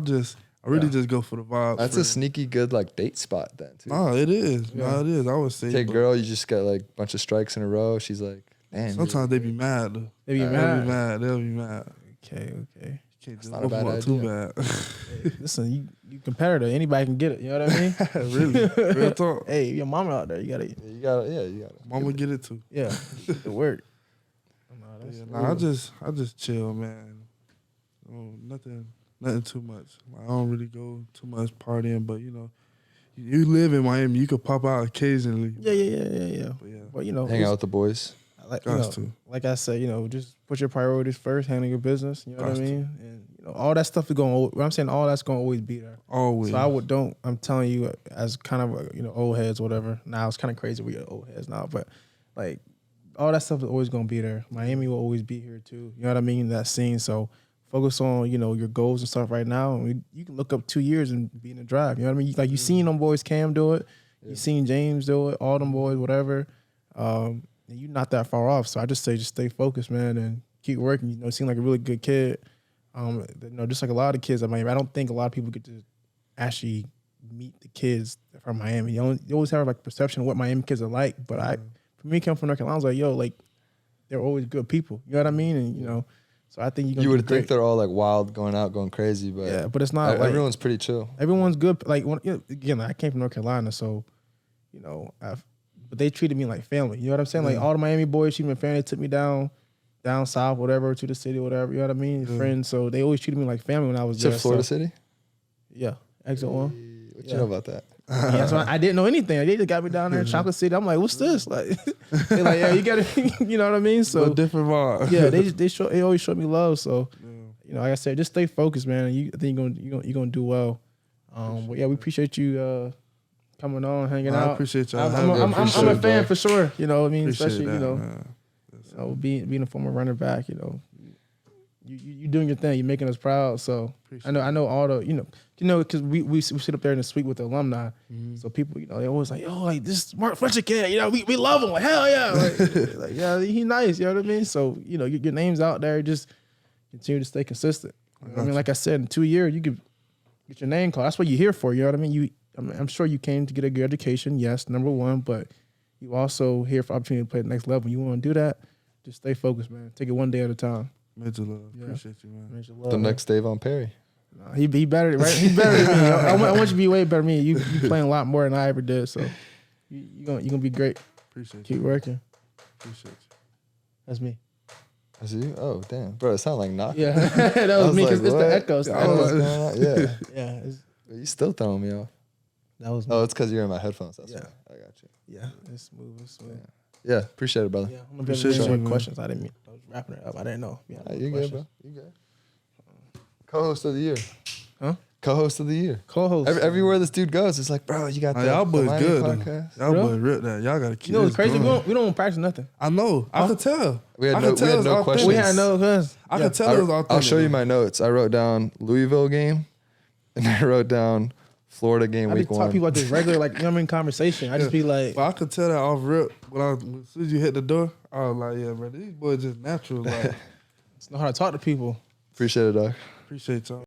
I really just go for the vibes. That's a sneaky good like date spot then too. Nah, it is. Yeah. Nah, it is. I would say. Take but girl, you just got like a bunch of strikes in a row. She's like, damn. Sometimes they be mad though. They be They'll mad. be mad. They'll be mad. Okay. Can't just not a bad overlook too idea. bad. Hey, listen, you competitor. Anybody can get it. You know what I mean? Really, real talk. Hey, your mama out there. You gotta. You got it. Mama get it too. Yeah. It work. Yeah, nah, I just chill, man. Nothing too much. I don't really go too much partying, but you know, you live in Miami, you could pop out occasionally. Yeah. But you know, Hang out with the boys. like, Got to. like I said, you know, just put your priorities first, handle your business. You know what I Got to. mean? And you know, all that stuff is going. I'm saying all that's going to always be there. Always. So I'm telling you, as kind of old heads, whatever. Now it's kind of crazy we got old heads now, but like all that stuff is always going to be there. Miami will always be here too. You know what I mean? That scene. So focus on your goals and stuff right now. And you can look up 2 years and be in the drive. You know what I mean? Like you seen them boys, Cam do it. You seen James do it. All them boys, whatever. And you're not that far off. So I just say, just stay focused, man, and keep working. You seem like a really good kid. Just like a lot of kids at Miami. I don't think a lot of people get to actually meet the kids from Miami. You always have like perception of what Miami kids are like. But for me, coming from North Carolina, I was like, yo, like they're always good people. You know what I mean? And so I think You would think they're all like wild, going out, going crazy, but yeah, but it's not. Like, everyone's pretty chill. everyone's good. Like again, I came from North Carolina, so but they treated me like family. You know what I'm saying? Like all the Miami boys treated me like family. They took me down south, whatever, to the city, whatever. You know what I mean? Friends. So they always treated me like family when I was there. Florida City? Yeah, Exit 1. What you know about that? Yeah, so I didn't know anything. They just got me down there in Chocolate City. I'm like, what's this? Like, they're like, yeah, you got to, you know what I mean? So a different vibe. yeah, they always showed me love. So like I said, just stay focused, man. I think you're gonna do well. But yeah, we appreciate you coming on, hanging out. I appreciate y'all. I'm a fan bro. for sure. You know what I mean? Appreciate Especially that, being a former running back. You doing your thing. You're making us proud. So I know all the because we sit up there in the suite with the alumni. So people they always like, oh, like this Fletcher kid. We love him. Like hell yeah. Like yeah, he's nice. You know what I mean? So your name's out there. Just continue to stay consistent. I mean, like I said, in 2 years you could get your name called. That's what you're here for. You know what I mean? I'm sure you came to get a good education. Yes, number one, but you also here for opportunity to play at the next level. You want to do that? Just stay focused, man. Take it one day at a time. Major love. Appreciate you, man. Major love, The man. next Davon Perry. Nah, he better, right? He's better than me. I want you to be way better than me. You playing a lot more than I ever did, so you gonna be great. Appreciate Keep you. working. Appreciate you. That's me. That's you? Oh, damn. Bro, it sounded like knocking. Yeah, that was me because it's the what? echoes. What's going on? Yeah. Yeah, You still throwing me off. that was me. Oh, it's because you're in my headphones. That's Yeah. why. I got you. Yeah, it's smooth. It's smooth. Yeah, appreciate it, brother. Yeah, I'm gonna Appreciate be you, more man. questions. I was wrapping it up. I didn't know. Yeah, You good, bro. You good. Co-host of the year. Huh? Co-host of the year. Co-host. Everywhere this dude goes, it's like, bro, you got Nah, the y'all boys Miami good. podcast. Though. Y'all Really? boys rip that. Y'all gotta keep. You know what's this crazy? going. We don't practice nothing. I know. I could tell. We had I no- could tell we had it's no authentic. questions. We had no cause. I could tell it was authentic. I'll show you my notes. I wrote down Louisville game, and I wrote down Florida game I be week talking 1. people about this regular, like conversation. I just be like, But I could tell that off rip. As soon as you hit the door, I was like, yeah, bro, these boys just natural. Like, know how to talk to people. Appreciate it, dog. appreciate y'all.